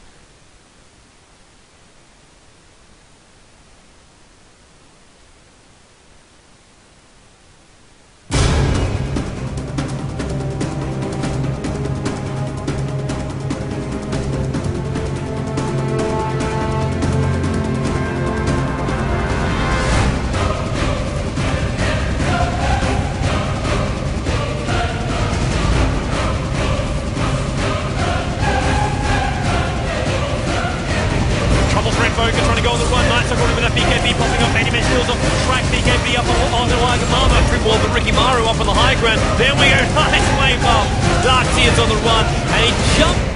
Focus trying to go on the run. Nice according with that BKB popping up. 80 men steals off the track. BKB up on the like Mama. Triple with Ricky Maru up on the high ground. There we go. Nice wave up. Darkseid's on the run. And he jumped